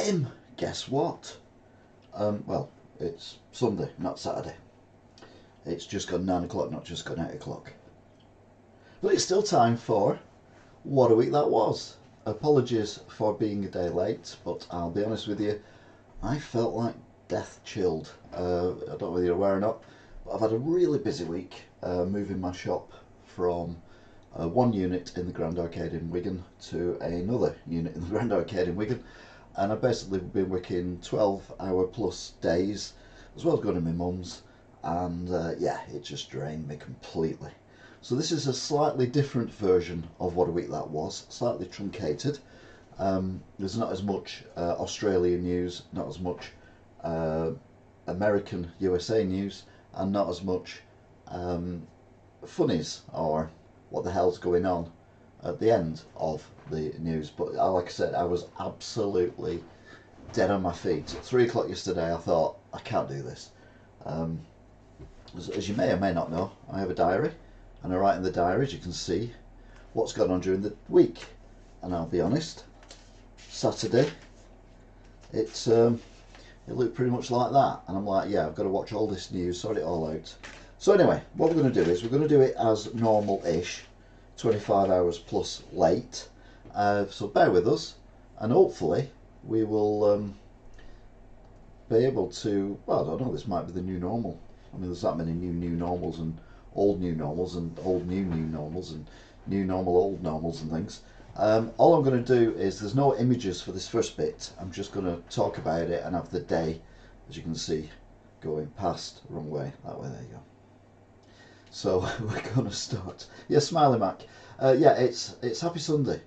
Tim, guess what? Well, it's Sunday, not Saturday. It's just gone 9 o'clock, not just gone 8 o'clock. But it's still time for What a Week That Was. Apologies for being a day late, but I'll be honest with you, I felt like death chilled. I don't know whether you're aware or not, but I've had a really busy week moving my shop from one unit in the Grand Arcade in Wigan to another unit in the Grand Arcade in Wigan, and I've basically been working 12-hour plus days as well as going to my mum's, and yeah, it just drained me completely. So this is a slightly different version of What a Week That Was, slightly truncated. There's not as much Australian news, not as much American USA news, and not as much funnies or what the hell's going on at the end of the news. But like I said, I was absolutely dead on my feet. At 3 o'clock yesterday I thought, I can't do this. As you may or may not know, I have a diary, and I write in the diary, as you can see, what's gone on during the week. And I'll be honest, Saturday it looked pretty much like that, and I'm like, yeah, I've got to watch all this news, sort it all out. So anyway, what we're going to do is we're going to do it as normal-ish, 25 hours plus late. So bear with us, and hopefully we will be able to, well, I don't know, this might be the new normal. I mean, there's that many new normals, and old new normals, and old new normals, and new normal old normals and things. All I'm going to do is, there's no images for this first bit. I'm just going to talk about it and have the day, as you can see, going past, wrong way, that way, there you go. So we're going to start. Yeah, Smiley Mac. Yeah, it's Happy Sunday.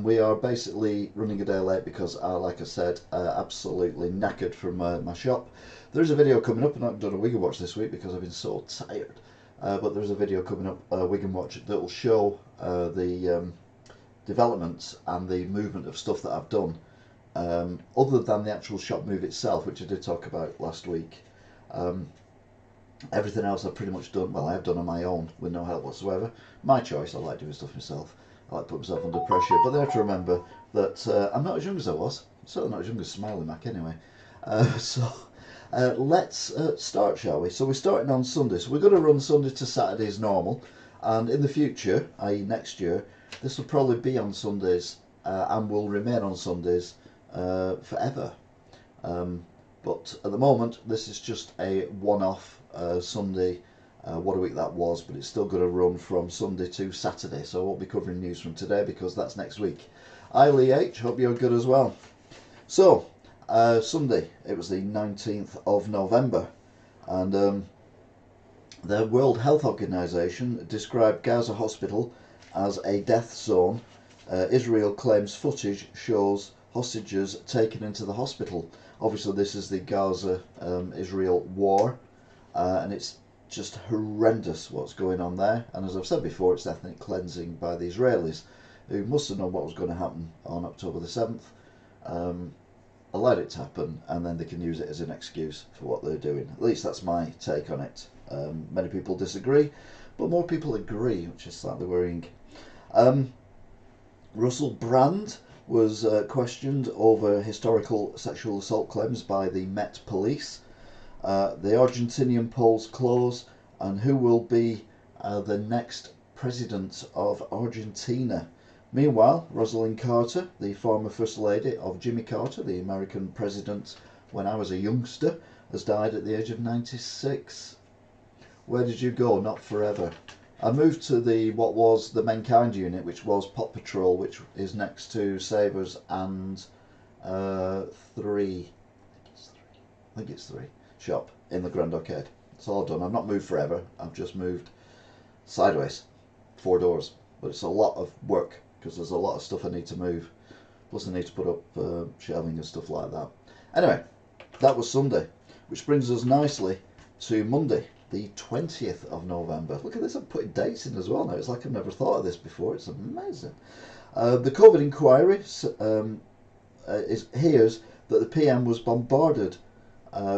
We are basically running a day late because, like I said, absolutely knackered from my shop. There's a video coming up, and I've done a Wigan Watch this week because I've been so tired. But there's a video coming up, Wigan Watch, that will show the developments and the movement of stuff that I've done, other than the actual shop move itself, which I did talk about last week. Everything else I've pretty much done, well, I have done on my own with no help whatsoever. My choice. I like doing stuff myself. I like putting myself under pressure, but they have to remember that I'm not as young as I was. I'm certainly not as young as Smiley Mac anyway. Let's start, shall we? So we're starting on Sunday. So we're going to run Sunday to Saturday as normal, and in the future, i.e. next year, this will probably be on Sundays and will remain on Sundays forever. But at the moment, this is just a one-off Sunday, What a Week That Was, but it's still going to run from Sunday to Saturday, so I won't be covering news from today because that's next week. Hi Lee H, hope you're good as well. So, Sunday, it was the 19th of November, and the World Health Organization described Gaza hospital as a death zone. Israel claims footage shows hostages taken into the hospital. Obviously this is the Gaza-Israel war, and it's just horrendous what's going on there, and as I've said before, it's ethnic cleansing by the Israelis, who must have known what was going to happen on October the 7th, allowed it to happen, and then they can use it as an excuse for what they're doing. At least that's my take on it. Many people disagree, but more people agree, which is slightly worrying. Russell Brand was questioned over historical sexual assault claims by the Met Police. The Argentinian polls close, and who will be the next president of Argentina? Meanwhile, Rosalind Carter, the former First Lady of Jimmy Carter, the American president when I was a youngster, has died at the age of 96. Where did you go? Not forever. I moved to what was the Menkind unit, which was Pot Patrol, which is next to Sabres and 3. I think it's 3 shop in the Grand Arcade. That's all I've done. I've not moved forever. I've just moved sideways, 4 doors. But it's a lot of work because there's a lot of stuff I need to move. Plus I need to put up shelving and stuff like that. Anyway, that was Sunday, which brings us nicely to Monday, the 20th of November. Look at this, I'm putting dates in as well now. It's like I've never thought of this before. It's amazing. The COVID inquiry hears that the PM was bombarded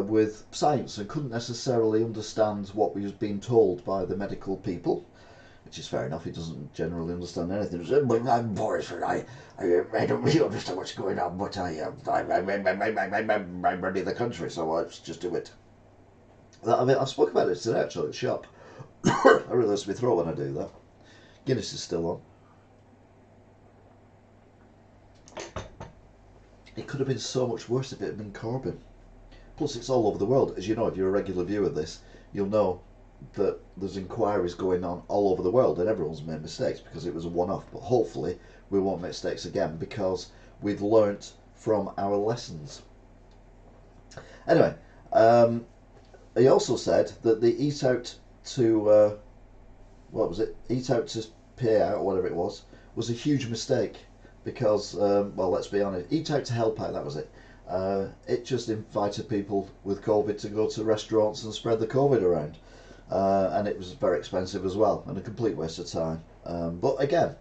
with science and couldn't necessarily understand what was being told by the medical people. which is fair enough. He doesn't generally understand anything. He said, "Well, I'm Boris, and I don't really understand what's going on, but I'm running the country, so let's just do it." I mean, I spoke about it today actually at the shop. I really lose my throat when I do that. Guinness is still on. It could have been so much worse if it had been Corbyn. Plus, it's all over the world. As you know, if you're a regular viewer of this, you'll know that there's inquiries going on all over the world and everyone's made mistakes because it was a one-off. But hopefully we won't make mistakes again because we've learnt from our lessons. Anyway, he also said that the eat out to what was it? Eat out to pay out, or whatever it was a huge mistake because well, let's be honest, eat out to help out, that was it. It just invited people with COVID to go to restaurants and spread the COVID around, and it was very expensive as well and a complete waste of time. But again,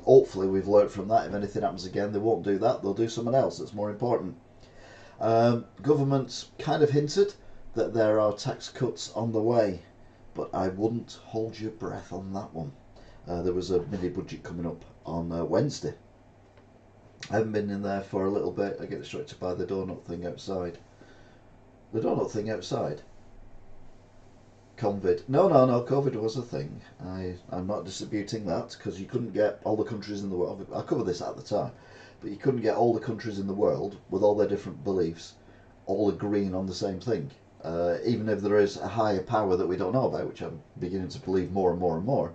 hopefully we've learnt from that. If anything happens again, they won't do that. They'll do something else that's more important. Government's kind of hinted that there are tax cuts on the way, but I wouldn't hold your breath on that one. There was a mini budget coming up on Wednesday. I haven't been in there for a little bit. I get distracted by the donut thing outside. The donut thing outside? COVID. No, COVID was a thing. I'm not disputing that because you couldn't get all the countries in the world. I covered this at the time, but you couldn't get all the countries in the world with all their different beliefs all agreeing on the same thing. Even if there is a higher power that we don't know about, which I'm beginning to believe more and more and more,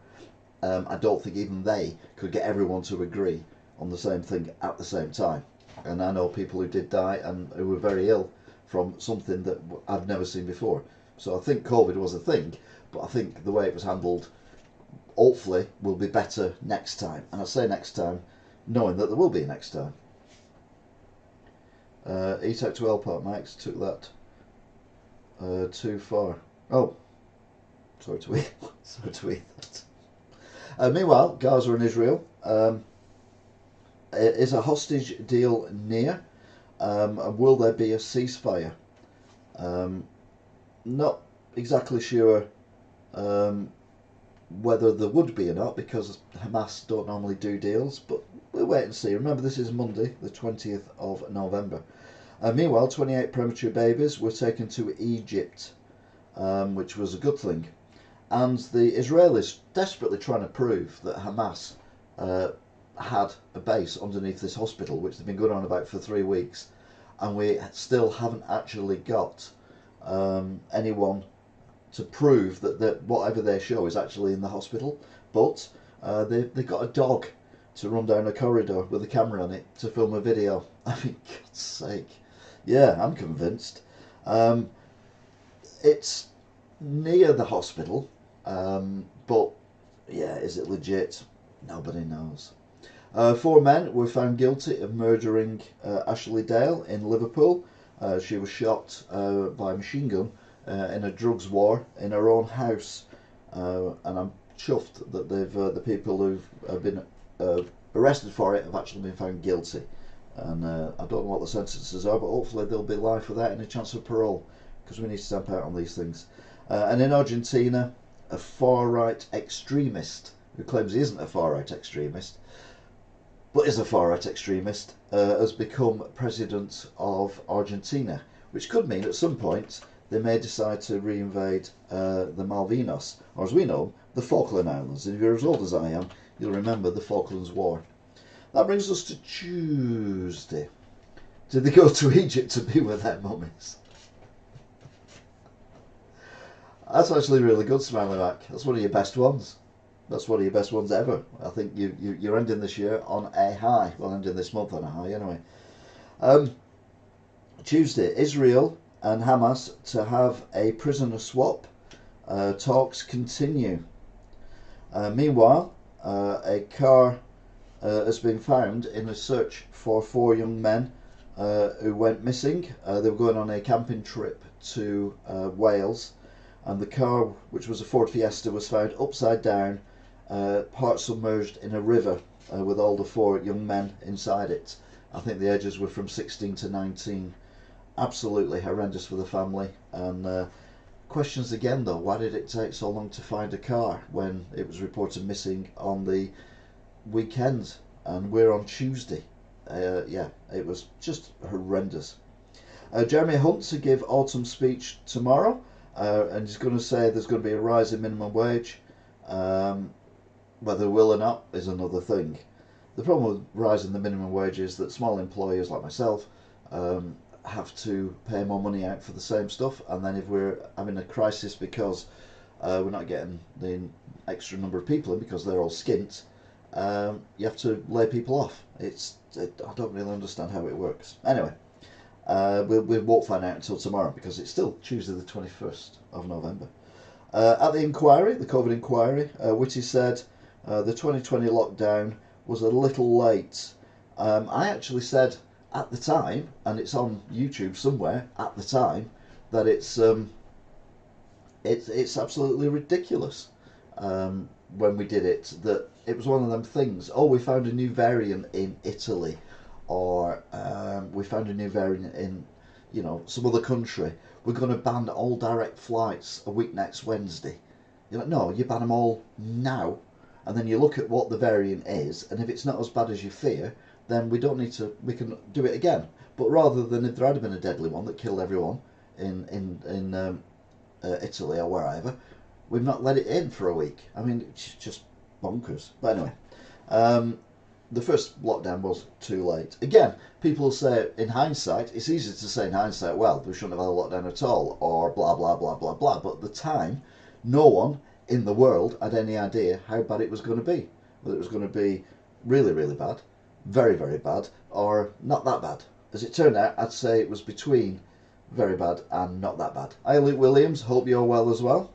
I don't think even they could get everyone to agree on the same thing at the same time. And I know people who did die and who were very ill from something that I've never seen before. So I think COVID was a thing, but I think the way it was handled, hopefully, will be better next time. And I say next time, knowing that there will be a next time. Eat out to help out, Max. Took that too far. Oh, sorry to eat that. Meanwhile, Gaza and Israel. Is a hostage deal near? And will there be a ceasefire? Not exactly sure whether there would be or not, because Hamas don't normally do deals, but we'll wait and see. Remember, this is Monday, the 20th of November. Meanwhile, 28 premature babies were taken to Egypt, which was a good thing. And the Israelis desperately trying to prove that Hamas had a base underneath this hospital, which they've been going on about for 3 weeks, and we still haven't actually got anyone to prove that whatever they show is actually in the hospital. But they've got a dog to run down a corridor with a camera on it to film a video. I mean, God's sake. Yeah, I'm convinced. It's near the hospital, but yeah, is it legit? Nobody knows. 4 men were found guilty of murdering Ashley Dale in Liverpool. She was shot by a machine gun in a drugs war in her own house, and I'm chuffed that the people who've been arrested for it have actually been found guilty. And I don't know what the sentences are, but hopefully they'll be life without any chance of parole, because we need to stamp out on these things. And in Argentina, a far-right extremist who claims he isn't a far-right extremist, but is a far-right extremist, has become president of Argentina, which could mean at some point they may decide to reinvade the Malvinas, or as we know, the Falkland Islands. And if you're as old as I am, you'll remember the Falklands War. That brings us to Tuesday. Did they go to Egypt to be with their mummies? That's actually really good, Smiley Mac. That's one of your best ones. That's one of your best ones ever. I think you're ending this year on a high. Well, ending this month on a high anyway. Tuesday, Israel and Hamas to have a prisoner swap. Talks continue. Meanwhile, a car has been found in a search for 4 young men who went missing. They were going on a camping trip to Wales, and the car, which was a Ford Fiesta, was found upside down, part submerged in a river, with all the 4 young men inside it. I think the ages were from 16 to 19. Absolutely horrendous for the family, and questions again though, why did it take so long to find a car when it was reported missing on the weekend and we're on Tuesday? Yeah, it was just horrendous. Jeremy Hunt to give autumn speech tomorrow, and he's going to say there's going to be a rise in minimum wage. Whether will or not is another thing. The problem with rising the minimum wage is that small employers like myself have to pay more money out for the same stuff, and then if we're having a crisis because we're not getting the extra number of people in because they're all skint, you have to lay people off. I don't really understand how it works. Anyway, we won't find out until tomorrow because it's still Tuesday the 21st of November. At the inquiry, the COVID inquiry, Whitty said the 2020 lockdown was a little late. I actually said at the time, and it's on YouTube somewhere, at the time, that it's absolutely ridiculous when we did it, that it was one of them things, oh, we found a new variant in Italy, or we found a new variant in, you know, some other country. We're going to ban all direct flights a week next Wednesday. You're like, no, you ban them all now, and then you look at what the variant is, and if it's not as bad as you fear, then we don't need to, we can do it again. But rather than if there had been a deadly one that killed everyone in Italy or wherever, we've not let it in for a week. I mean, it's just bonkers. But anyway, the first lockdown was too late. Again, people say in hindsight, it's easy to say in hindsight, well, we shouldn't have had a lockdown at all, or blah, blah, blah, blah, blah. But at the time, no one in the world had any idea how bad it was going to be. Whether it was going to be really, really bad, very, very bad, or not that bad. As it turned out, I'd say it was between very bad and not that bad. Hi, Luke Williams. Hope you're well as well.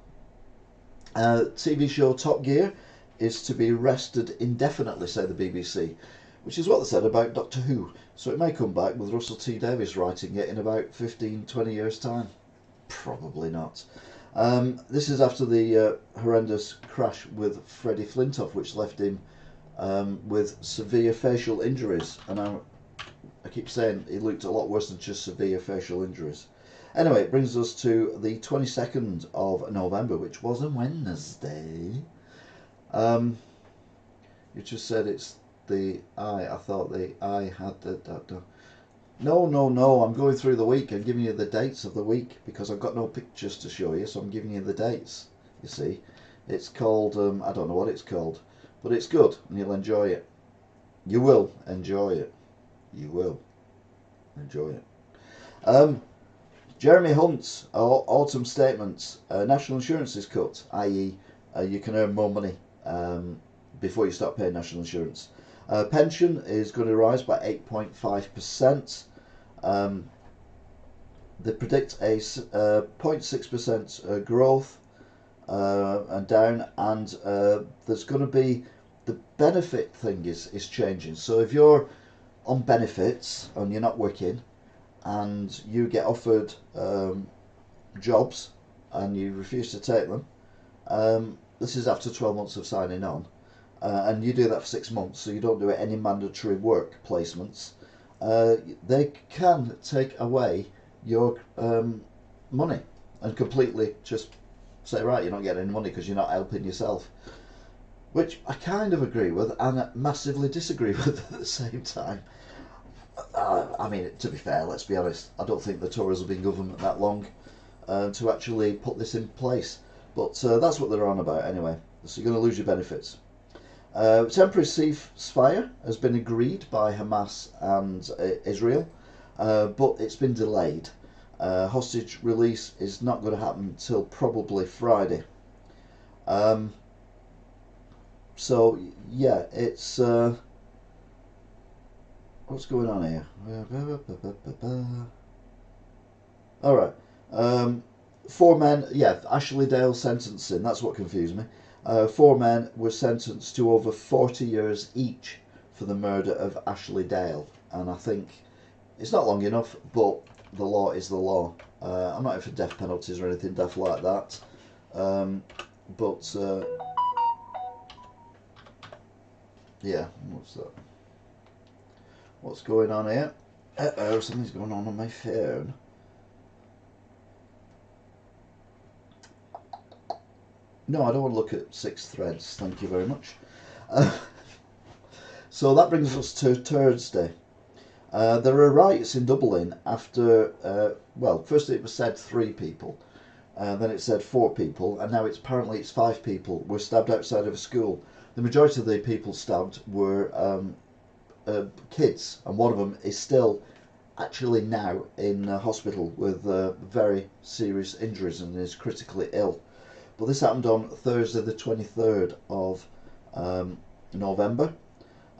TV show Top Gear is to be rested indefinitely, say the BBC, which is what they said about Doctor Who. So it may come back with Russell T Davies writing it in about 15-20 years' time. Probably not. This is after the horrendous crash with Freddie Flintoff, which left him with severe facial injuries. And I keep saying he looked a lot worse than just severe facial injuries. Anyway, it brings us to the 22nd of November, which was a Wednesday. You just said it's the I. I thought the I had the. No. I'm going through the week. I'm giving you the dates of the week because I've got no pictures to show you, so I'm giving you the dates. You see, it's called. I don't know what it's called, but it's good and you'll enjoy it. You will enjoy it. You will enjoy it. Jeremy Hunt, autumn statements. National insurance is cut, i.e. You can earn more money before you start paying national insurance. Pension is going to rise by 8.5%. They predict a 0.6% growth and down, and there's going to be, the benefit thing is changing. So if you're on benefits and you're not working, and you get offered jobs and you refuse to take them, this is after 12 months of signing on, and you do that for 6 months, so you don't do any mandatory work placements, they can take away your money and completely just say, right, you're not getting any money because you're not helping yourself, which I kind of agree with and massively disagree with at the same time. I mean, to be fair, let's be honest, I don't think the Tories have been in government that long to actually put this in place. But that's what they're on about anyway. So you're going to lose your benefits. Temporary ceasefire has been agreed by Hamas and Israel, but it's been delayed. Hostage release is not going to happen until probably Friday. So, yeah, it's... what's going on here? Alright. 4 men, Ashley Dale sentencing, that's what confused me. 4 men were sentenced to over 40 years each for the murder of Ashley Dale. And I think it's not long enough, but the law is the law. I'm not in for death penalties or anything daft like that. Yeah, what's that? What's going on here? Uh-oh, something's going on my phone. No, I don't want to look at 6 threads. Thank you very much. Uh, so that brings us to Thursday. There are riots in Dublin after, well, first it was said 3 people, then it said 4 people, and now apparently it's 5 people were stabbed outside of a school. The majority of the people stabbed were kids, and one of them is still actually now in hospital with very serious injuries and is critically ill. But this happened on Thursday, the 23rd of November.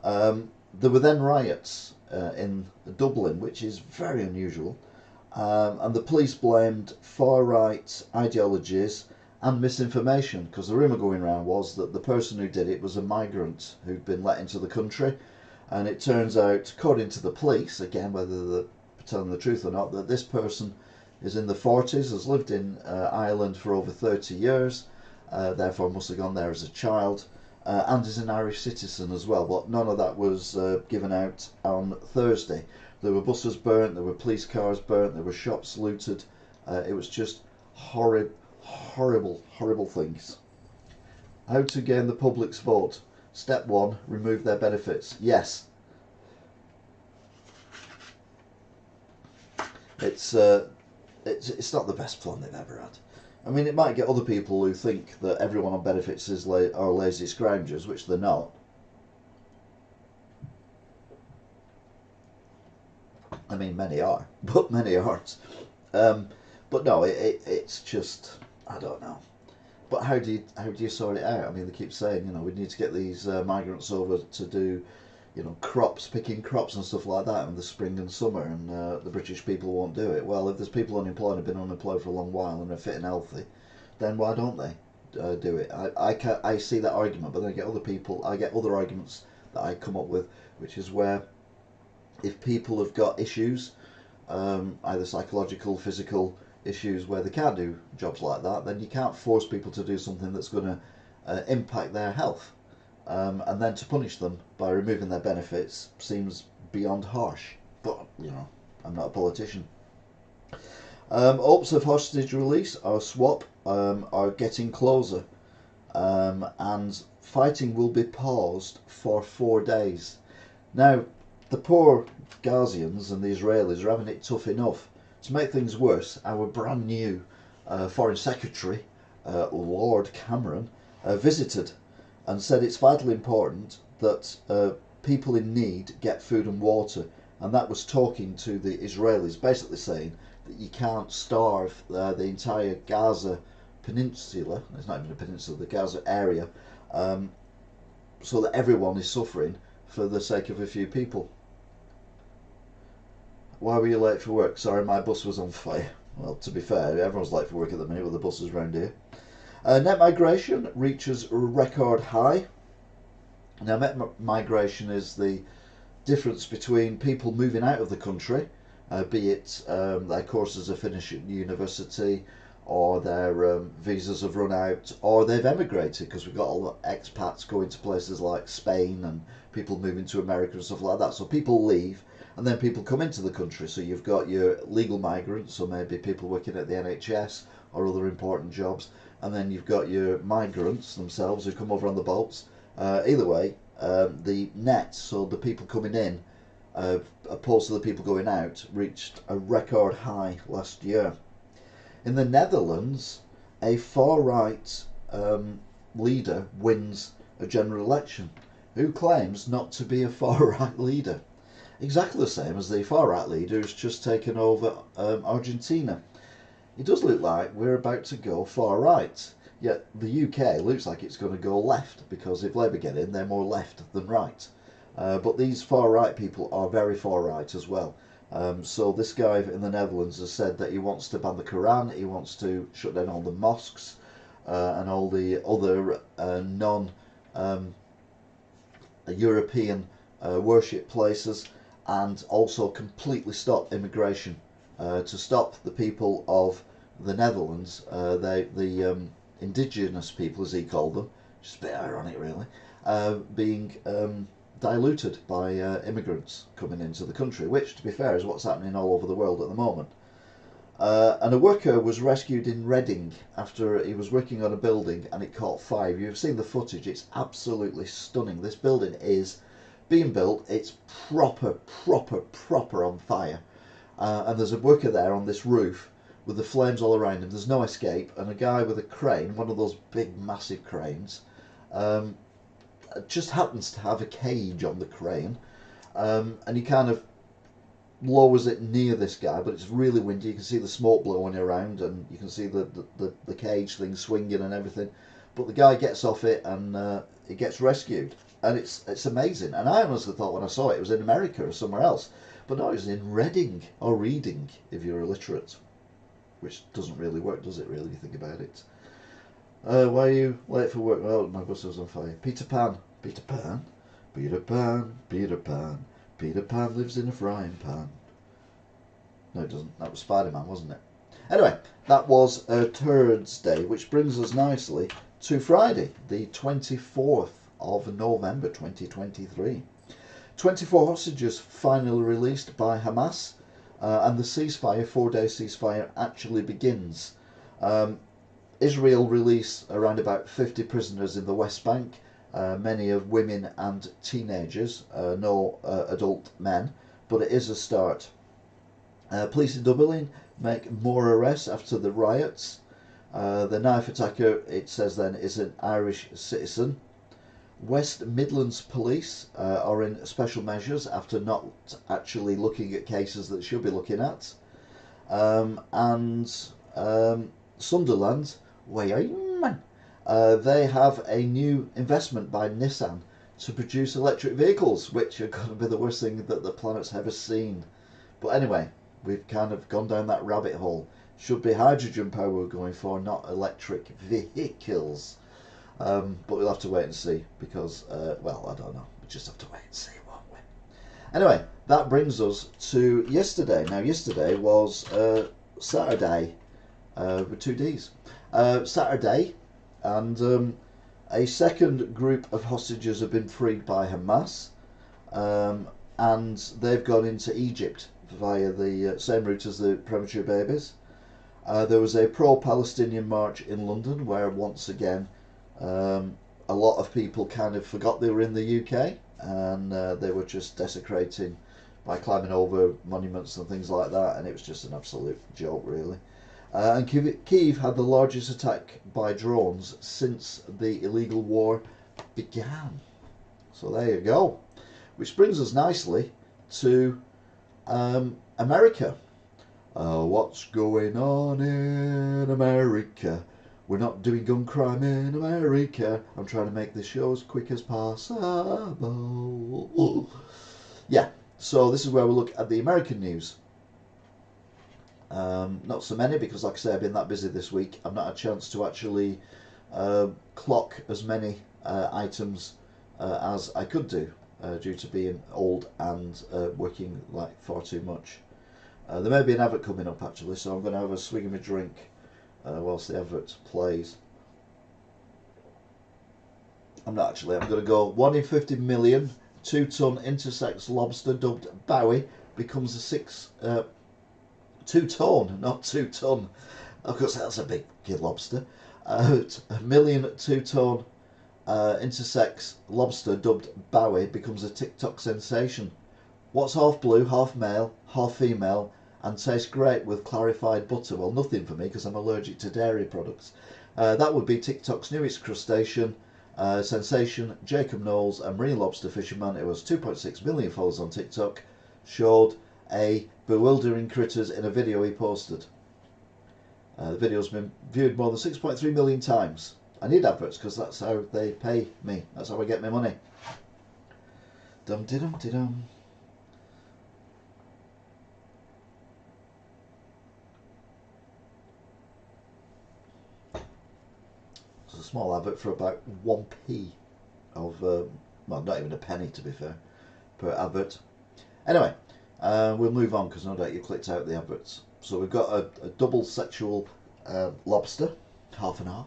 There were then riots in Dublin, which is very unusual, and the police blamed far-right ideologies and misinformation, because the rumour going around was that the person who did it was a migrant who'd been let into the country, and it turns out, according to the police, again whether they're telling the truth or not, that this person is in the 40s, has lived in Ireland for over 30 years, therefore must have gone there as a child, and is an Irish citizen as well, but none of that was given out on Thursday. There were buses burnt, there were police cars burnt, there were shops looted. It was just horrible things. How to gain the public's vote. Step 1, remove their benefits. Yes. It's not the best plan they've ever had. I mean, it might get other people who think that everyone on benefits are lazy scroungers, which they're not. I mean, many are, but many aren't. But no, it's just, I don't know. But how do you sort it out? I mean, they keep saying, you know, we need to get these migrants over to do, you know, picking crops and stuff like that in the spring and summer, and the British people won't do it. Well, if there's people unemployed and have been unemployed for a long while and are fit and healthy, then why don't they do it? I see that argument, but then I get other arguments that I come up with, which is where if people have got issues, either psychological, physical issues where they can't do jobs like that, then you can't force people to do something that's going to impact their health. And then to punish them by removing their benefits seems beyond harsh. But, you know, I'm not a politician. Hopes of hostage release or swap are getting closer. And fighting will be paused for 4 days. Now, the poor Gazians and the Israelis are having it tough enough. To make things worse, our brand new Foreign Secretary, Lord Cameron, visited and said it's vitally important that people in need get food and water, and that was talking to the Israelis, basically saying that you can't starve the entire Gaza peninsula, it's not even a peninsula, the Gaza area, so that everyone is suffering for the sake of a few people. Why were you late for work? Sorry, my bus was on fire. Well, to be fair, everyone's late for work at the minute with the buses round here. Net migration reaches a record high. Now, net migration is the difference between people moving out of the country, be it their courses are finished at university, or their visas have run out, or they've emigrated, because we've got all the expats going to places like Spain and people moving to America and stuff like that. So people leave and then people come into the country. So you've got your legal migrants, so maybe people working at the NHS or other important jobs, and then you've got your migrants themselves who come over on the boats. Either way, the net, so the people coming in opposed to the people going out, reached a record high last year. In the Netherlands, a far-right leader wins a general election who claims not to be a far-right leader. Exactly the same as the far-right leader who's just taken over Argentina. It does look like we're about to go far-right, yet the UK looks like it's going to go left, because if Labour get in, they're more left than right. But these far-right people are very far-right as well. So this guy in the Netherlands has said that he wants to ban the Quran, he wants to shut down all the mosques and all the other non-European worship places, and also completely stop immigration, to stop the people of the Netherlands, the indigenous people as he called them, which is a bit ironic really, being diluted by immigrants coming into the country, which, to be fair, is what's happening all over the world at the moment. And a worker was rescued in Reading after he was working on a building and it caught fire. You've seen the footage, it's absolutely stunning. This building is being built, it's proper on fire. And there's a worker there on this roof with the flames all around him. There's no escape, and a guy with a crane, one of those big massive cranes, just happens to have a cage on the crane, and he kind of lowers it near this guy, but it's really windy. You can see the smoke blowing around, and you can see the cage thing swinging and everything. But the guy gets off it, and he gets rescued, and it's amazing. And I honestly thought when I saw it, it was in America or somewhere else, but no, it was in Reading, or Reading if you're illiterate, which doesn't really work, does it? Really, you think about it. Why are you late for work? Oh, my bus was on fire. Peter Pan, Peter Pan, Peter Pan, Peter Pan. Peter Pan lives in a frying pan. No, it doesn't. That was Spider-Man, wasn't it? Anyway, that was Thursday, which brings us nicely to Friday, the 24th of November 2023. 24 hostages finally released by Hamas, and the ceasefire, 4-day ceasefire, actually begins. Israel release around about 50 prisoners in the West Bank, many of women and teenagers, no adult men, but it is a start. Police in Dublin make more arrests after the riots. The knife attacker, it says then, is an Irish citizen. West Midlands Police are in special measures after not actually looking at cases that should be looking at. Sunderland, they have a new investment by Nissan to produce electric vehicles, which are going to be the worst thing that the planet's ever seen. But anyway, we've kind of gone down that rabbit hole. Should be hydrogen power we're going for, not electric vehicles. But we'll have to wait and see because, well, I don't know. We just have to wait and see, won't we? Anyway, that brings us to yesterday. Now, yesterday was Saturday with 2 Ds. Saturday, and a second group of hostages have been freed by Hamas, and they've gone into Egypt via the same route as the premature babies. There was a pro-Palestinian march in London where once again a lot of people kind of forgot they were in the UK, and they were just desecrating by climbing over monuments and things like that, and it was just an absolute joke, really. And Kyiv had the largest attack by drones since the illegal war began. So there you go. Which brings us nicely to America. What's going on in America? We're not doing gun crime in America. I'm trying to make this show as quick as possible. Yeah, so this is where we look at the American news. Not so many because, like I say, I've been that busy this week. I've not had a chance to actually clock as many items as I could do due to being old and working like far too much. There may be an advert coming up actually, so I'm going to have a swig of my drink whilst the advert plays. I'm not actually. I'm going to go 1 in 50 million 2-ton intersex lobster dubbed Bowie becomes a 2-ton, not 2-ton. Of course, that's a big lobster. A million 2-ton intersex lobster dubbed Bowie becomes a TikTok sensation. What's half blue, half male, half female, and tastes great with clarified butter? Well, nothing for me because I'm allergic to dairy products. That would be TikTok's newest crustacean sensation. Jacob Knowles, a marine lobster fisherman who has 2.6 million followers on TikTok, showed a bewildering critters in a video he posted. The video's been viewed more than 6.3 million times. I need adverts because that's how they pay me. That's how I get my money. Dum de dum de dum. It's a small advert for about 1p of, well, not even a penny to be fair, per advert. Anyway, we'll move on because no doubt you clicked out the adverts. So we've got a double sexual lobster, half and half.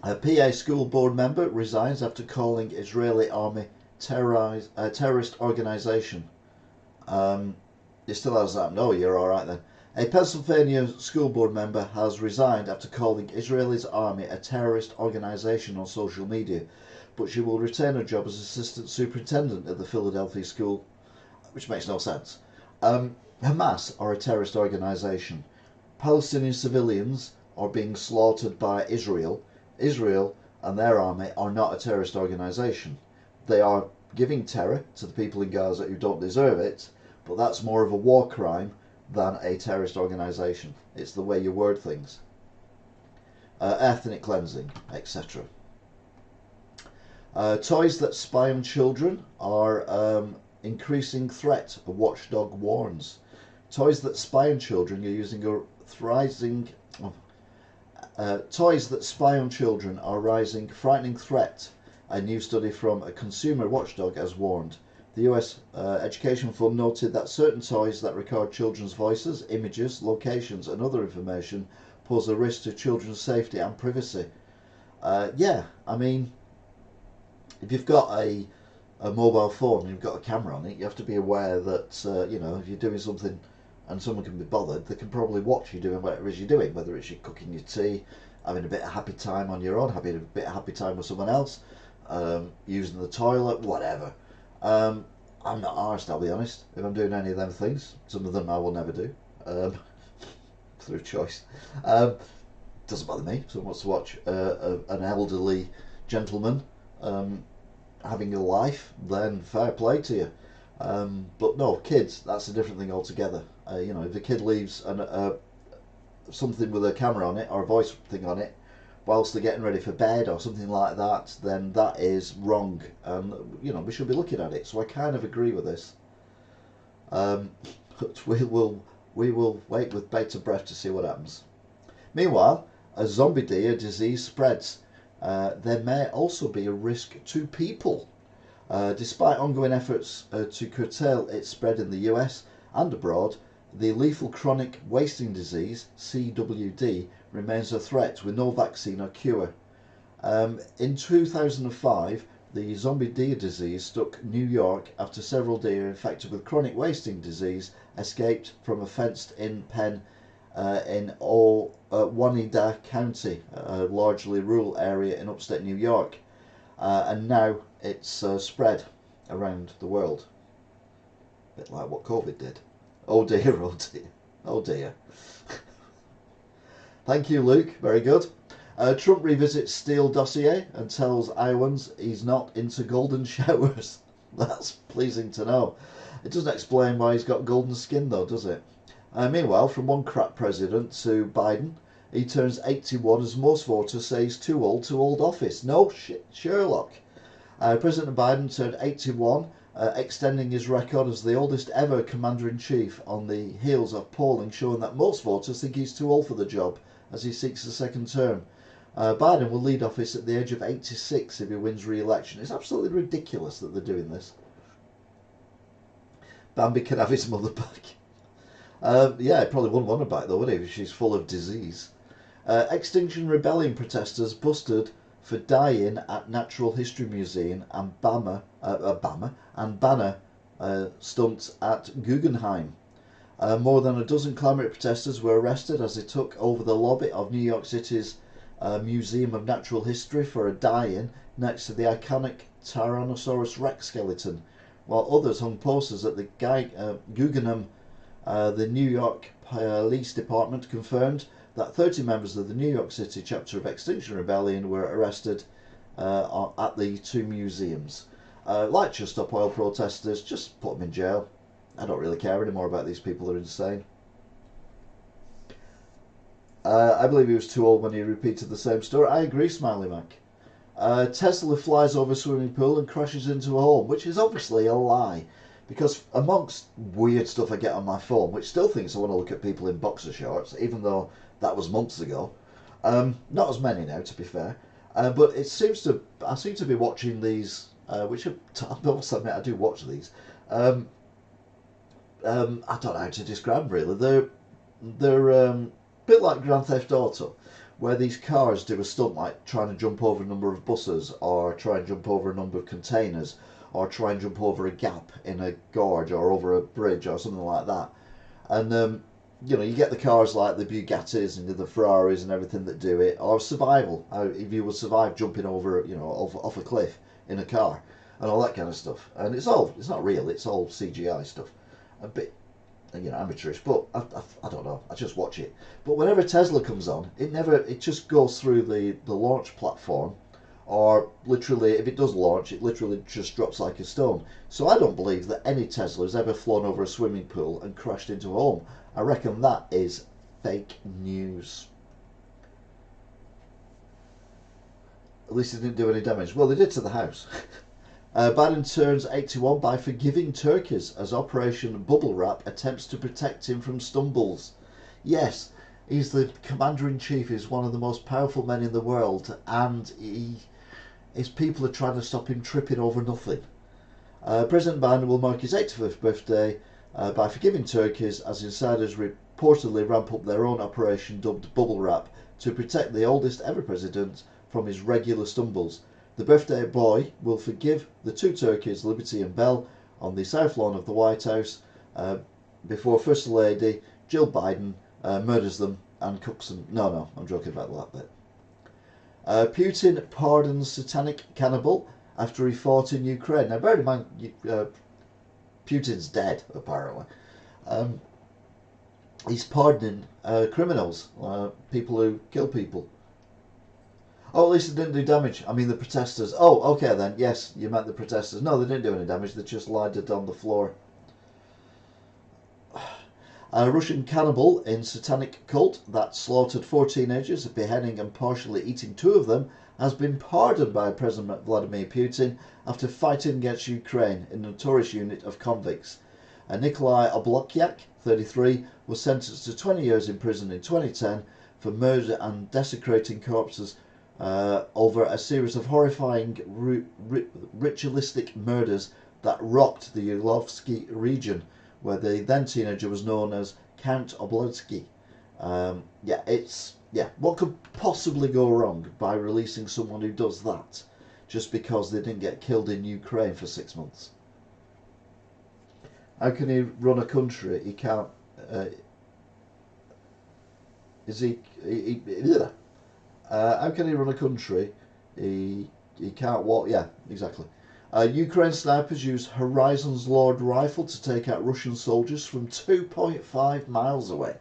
A PA school board member resigns after calling Israeli army terrorist organisation. It still has that. No, you're all right then. A Pennsylvania school board member has resigned after calling Israel's army a terrorist organisation on social media, but she will retain her job as assistant superintendent at the Philadelphia school, which makes no sense. Hamas are a terrorist organisation. Palestinian civilians are being slaughtered by Israel. Israel and their army are not a terrorist organisation. They are giving terror to the people in Gaza who don't deserve it, but that's more of a war crime than a terrorist organisation. It's the way you word things. Ethnic cleansing, etc. Toys that spy on children are increasing threat, a watchdog warns. Toys that spy on children are using a rising. Toys that spy on children are rising frightening threat. A new study from a consumer watchdog has warned. The US Education Fund noted that certain toys that record children's voices, images, locations and other information pose a risk to children's safety and privacy. Yeah, I mean, if you've got a mobile phone and you've got a camera on it, you have to be aware that, you know, if you're doing something and someone can be bothered, they can probably watch you doing whatever it is you're doing, whether it's you cooking your tea, having a bit of happy time on your own, having a bit of happy time with someone else, using the toilet, whatever. I'm not arsed, I'll be honest, if I'm doing any of them things. Some of them I will never do, through choice. Doesn't bother me. If someone wants to watch an elderly gentleman having a life, then fair play to you. But no, kids, that's a different thing altogether. You know, if the kid leaves something with a camera on it or a voice thing on it whilst they're getting ready for bed or something like that, then that is wrong, and you know, we should be looking at it. So I kind of agree with this. But we will wait with bated breath to see what happens. Meanwhile, as zombie deer disease spreads, there may also be a risk to people. Despite ongoing efforts to curtail its spread in the US and abroad, the lethal chronic wasting disease, CWD, remains a threat with no vaccine or cure. In 2005, the zombie deer disease struck New York after several deer infected with chronic wasting disease escaped from a fenced-in pen in Oneida County, a largely rural area in upstate New York. And now it's spread around the world. A bit like what COVID did. Oh dear, oh dear, oh dear. Thank you, Luke. Very good. Trump revisits Steele dossier and tells Iowans he's not into golden showers. That's pleasing to know. It doesn't explain why he's got golden skin though, does it? Meanwhile, from one crap president to Biden, he turns 81 as most voters say he's too old to hold office. No shit, Sherlock. President Biden turned 81, extending his record as the oldest ever commander-in-chief on the heels of polling showing that most voters think he's too old for the job as he seeks a second term. Biden will lead office at the age of 86 if he wins re-election. It's absolutely ridiculous that they're doing this. Bambi can have his mother back. Yeah, he probably wouldn't want her back though, would he, if she's full of disease. Extinction Rebellion protesters busted for dying at Natural History Museum and banner stunts at Guggenheim. More than a dozen climate protesters were arrested as they took over the lobby of New York City's Museum of Natural History for a die-in next to the iconic Tyrannosaurus Rex skeleton, while others hung posters at the Guggenheim. The New York Police Department confirmed that 30 members of the New York City chapter of Extinction Rebellion were arrested at the two museums. Like to stop oil protesters, just put them in jail. I don't really care anymore about these people, they're insane. I believe he was too old when he repeated the same story. I agree, Smiley Mac. Tesla flies over a swimming pool and crashes into a home, which is obviously a lie. Because amongst weird stuff I get on my phone, which still thinks I want to look at people in boxer shorts, even though that was months ago. Not as many now, to be fair. But it seems to, I seem to be watching these, which I must admit I do watch these. I don't know how to describe them really. They're a bit like Grand Theft Auto, where these cars do a stunt like trying to jump over a number of buses or try and jump over a number of containers, or try and jump over a gap in a gorge or over a bridge or something like that. And you know, you get the cars like the Bugattis and the Ferraris and everything that do it, or survival. If you will survive jumping over, you know, off a cliff in a car and all that kind of stuff. And it's not real. It's all CGI stuff. A bit, you know, amateurish, but I don't know. I just watch it. But whenever Tesla comes on, it just goes through the launch platform, or literally, if it does launch, it literally just drops like a stone. So I don't believe that any Tesla has ever flown over a swimming pool and crashed into a home. I reckon that is fake news. At least it didn't do any damage. Well, they did to the house. Biden turns 81 by forgiving turkeys as Operation Bubble Wrap attempts to protect him from stumbles. Yes, he's the commander-in-chief. He's one of the most powerful men in the world, and his people are trying to stop him tripping over nothing. President Biden will mark his 85th birthday by forgiving turkeys as insiders reportedly ramp up their own operation dubbed Bubble Wrap to protect the oldest ever president from his regular stumbles. The birthday boy will forgive the two turkeys, Liberty and Belle, on the south lawn of the White House before First Lady Jill Biden murders them and cooks them. No, I'm joking about that bit. Putin pardons satanic cannibal after he fought in Ukraine. Now, bear in mind, Putin's dead, apparently. He's pardoning criminals, people who kill people. Oh, at least it didn't do damage. I mean, the protesters. Oh, okay then. Yes, you meant the protesters. No, they didn't do any damage. They just lied it on the floor. A Russian cannibal in satanic cult that slaughtered 4 teenagers, beheading and partially eating 2 of them, has been pardoned by President Vladimir Putin after fighting against Ukraine in a notorious unit of convicts. Nikolai Oblokyak, 33, was sentenced to 20 years in prison in 2010 for murder and desecrating corpses over a series of horrifying ritualistic murders that rocked the Yulovsky region, where the then teenager was known as Count Oblodsky. What could possibly go wrong by releasing someone who does that just because they didn't get killed in Ukraine for 6 months? How can he run a country? He can't. How can he run a country? He can't walk. Yeah, exactly. Ukraine snipers use Horizon's Lord rifle to take out Russian soldiers from 2.5 miles away.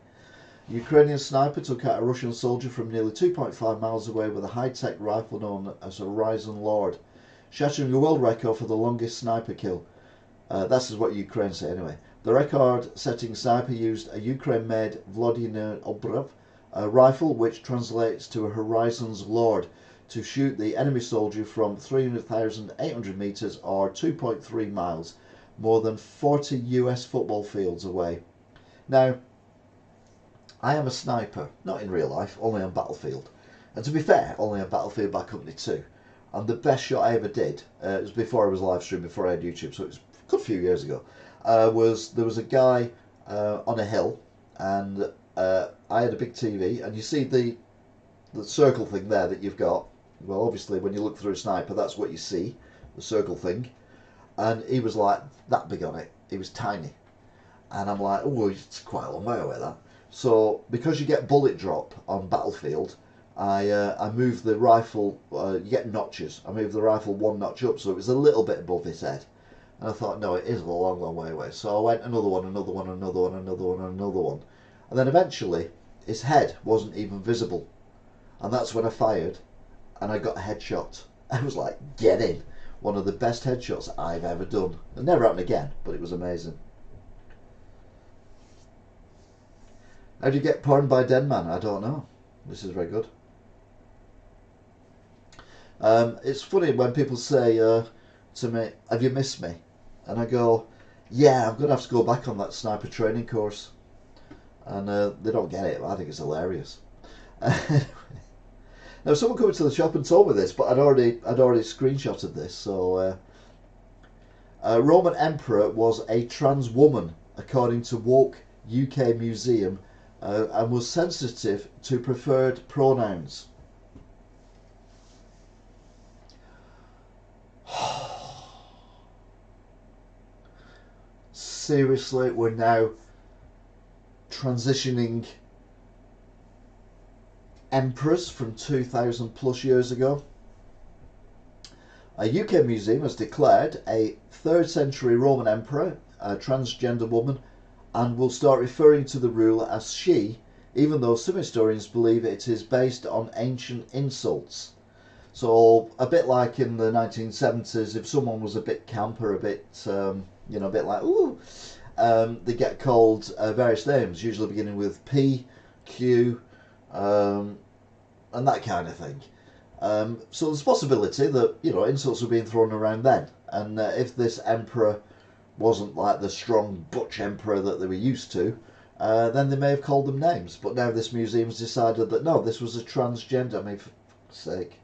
A Ukrainian sniper took out a Russian soldier from nearly 2.5 miles away with a high-tech rifle known as Horizon Lord, shattering a world record for the longest sniper kill. That's what Ukraine say anyway. The record-setting sniper used a Ukraine-made Vladimir Obrov rifle, which translates to a Horizon's Lord, to shoot the enemy soldier from 300,800 metres or 2.3 miles, more than 40 US football fields away. Now, I am a sniper, not in real life, only on Battlefield. And to be fair, only on Battlefield Bad Company 2. And the best shot I ever did, it was before I was live streaming, before I had YouTube, so it was a good few years ago, there was a guy on a hill, and I had a big TV, and you see the circle thing there that you've got. Well, obviously, when you look through a sniper, that's what you see, the circle thing. And he was like that big on it. He was tiny. And I'm like, oh, it's quite a long way away, that. So, because you get bullet drop on Battlefield, I moved the rifle, you get notches. I moved the rifle 1 notch up, so it was a little bit above his head. And I thought, no, it is a long, long way away. So I went another one, another one, another one, another one, another one. And then eventually, his head wasn't even visible. And that's when I fired, and I got a headshot. I was like, get in. One of the best headshots I've ever done. It never happened again, but it was amazing. How do you get porn by Denman? I don't know. This is very good. It's funny when people say to me, have you missed me? And I go, yeah, I'm going to have to go back on that sniper training course. And they don't get it, but I think it's hilarious. Now, someone came to the shop and told me this, but I'd already screenshotted this. So, Roman Emperor was a trans woman, according to Woke UK Museum, and was sensitive to preferred pronouns. seriously, we're now transitioning emperors from 2000 plus years ago. A UK museum has declared a 3rd century Roman emperor a transgender woman and will start referring to the ruler as she, even though some historians believe it is based on ancient insults. So a bit like in the 1970s, if someone was a bit camp or a bit, a bit like, ooh, they get called various names, usually beginning with P, Q, and that kind of thing. So there's a possibility that, insults were being thrown around then. And if this emperor wasn't like the strong butch emperor that they were used to, then they may have called them names. But now this museum's decided that no, this was a transgender. I mean, for fuck's sake.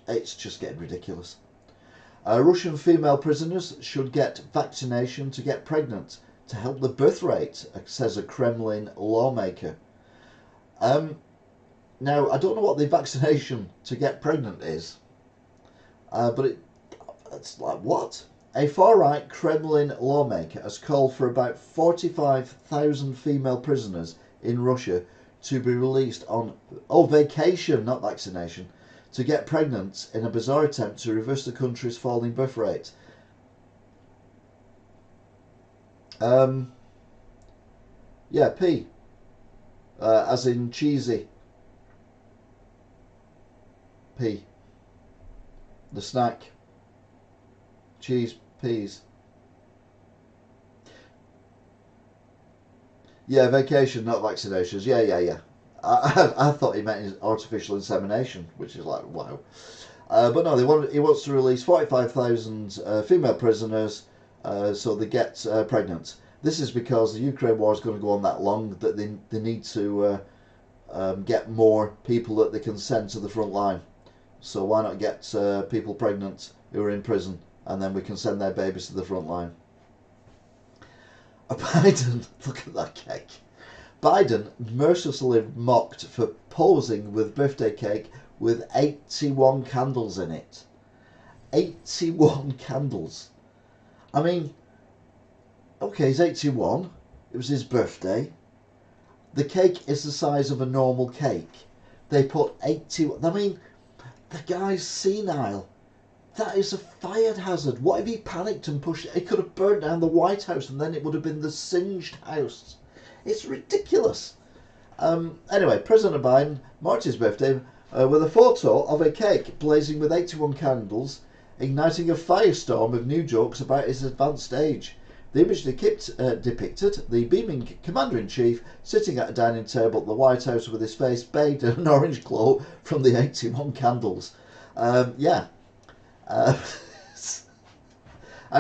It's just getting ridiculous. Russian female prisoners should get vaccination to get pregnant to help the birth rate, says a Kremlin lawmaker. Now, I don't know what the vaccination to get pregnant is, but it's like, what? A far-right Kremlin lawmaker has called for about 45,000 female prisoners in Russia to be released on vacation, not vaccination, to get pregnant in a bizarre attempt to reverse the country's falling birth rate. Yeah, P, as in cheesy. P, the snack. Cheese, peas. Yeah, vacation, not vaccinations. Yeah. I thought he meant artificial insemination, which is like, wow. But no, he wants to release 45,000 female prisoners so they get pregnant. This is because the Ukraine war is going to go on that long that they need to get more people that they can send to the front line. So why not get people pregnant who are in prison, and then we can send their babies to the front line. Biden, look at that cake. Biden mercilessly mocked for posing with birthday cake with 81 candles in it. 81 candles. I mean, okay, he's 81. It was his birthday. The cake is the size of a normal cake. They put 81. I mean, the guy's senile. That is a fire hazard. What if he panicked and pushed it? It could have burnt down the White House and then it would have been the singed house. It's ridiculous. Anyway, President Biden marked his birthday with a photo of a cake blazing with 81 candles, igniting a firestorm of new jokes about his advanced age. The image depicted the beaming commander-in-chief sitting at a dining table at the White House with his face bathed in an orange glow from the 81 candles. How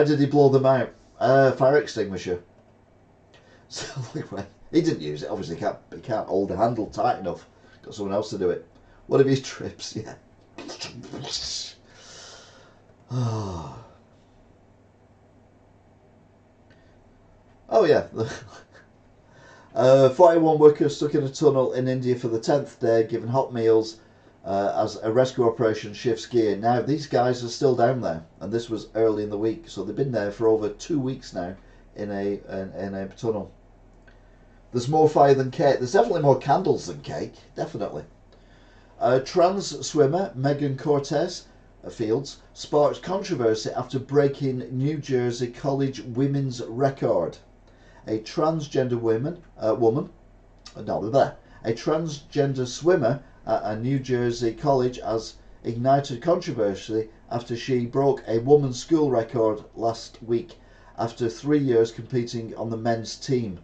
did he blow them out? Fire extinguisher. So he didn't use it. Obviously, he can't hold the handle tight enough. Got someone else to do it. One of his trips, yeah. Oh yeah. 41 workers stuck in a tunnel in India for the 10th day, given hot meals as a rescue operation shifts gear. Now these guys are still down there, and this was early in the week, so they've been there for over 2 weeks now in a tunnel. There's more fire than cake. There's definitely more candles than cake, definitely. Trans swimmer Megan Cortez Fields sparked controversy after breaking New Jersey college women's record. A transgender a transgender swimmer at a New Jersey college has ignited controversy after she broke a woman's school record last week after 3 years competing on the men's team.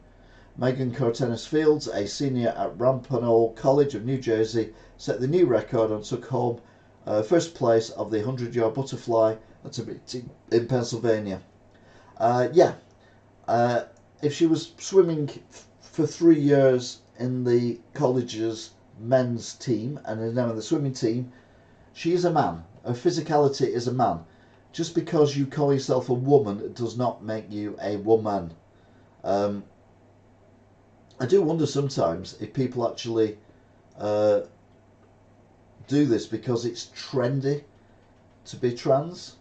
Megan Cortez Fields, a senior at Rampanoag College of New Jersey, set the new record and took home first place of the 100-yard butterfly at a meeting in Pennsylvania. If she was swimming for 3 years in the college's men's team and now in the swimming team, she is a man. Her physicality is a man. Just because you call yourself a woman does not make you a woman. I do wonder sometimes if people actually do this because it's trendy to be trans.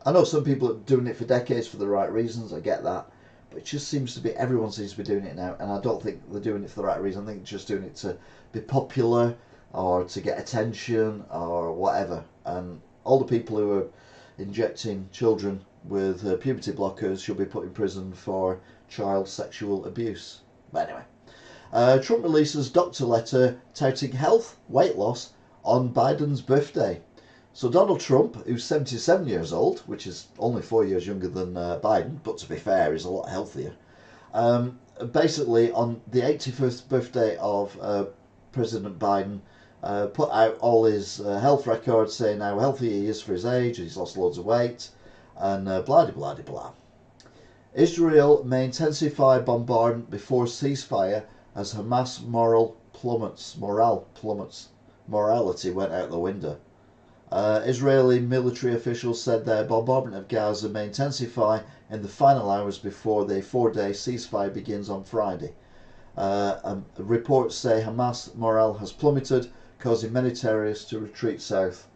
I know some people are doing it for decades for the right reasons. I get that, but it just seems to be everyone seems to be doing it now, and I don't think they're doing it for the right reason. I think they're just doing it to be popular or to get attention or whatever. And all the people who are injecting children with puberty blockers should be put in prison for child sexual abuse. But anyway, Trump releases doctor letter touting health, weight loss on Biden's birthday. So Donald Trump, who's 77 years old, which is only 4 years younger than Biden, but to be fair, he's a lot healthier. Basically, on the 81st birthday of President Biden, put out all his health records, saying how healthy he is for his age, he's lost loads of weight, and blah de blah de blah. Israel may intensify bombardment before ceasefire as Hamas morale plummets. Morality went out the window. Israeli military officials said their bombardment of Gaza may intensify in the final hours before the 4-day ceasefire begins on Friday. Reports say Hamas morale has plummeted, causing many terrorists to retreat south.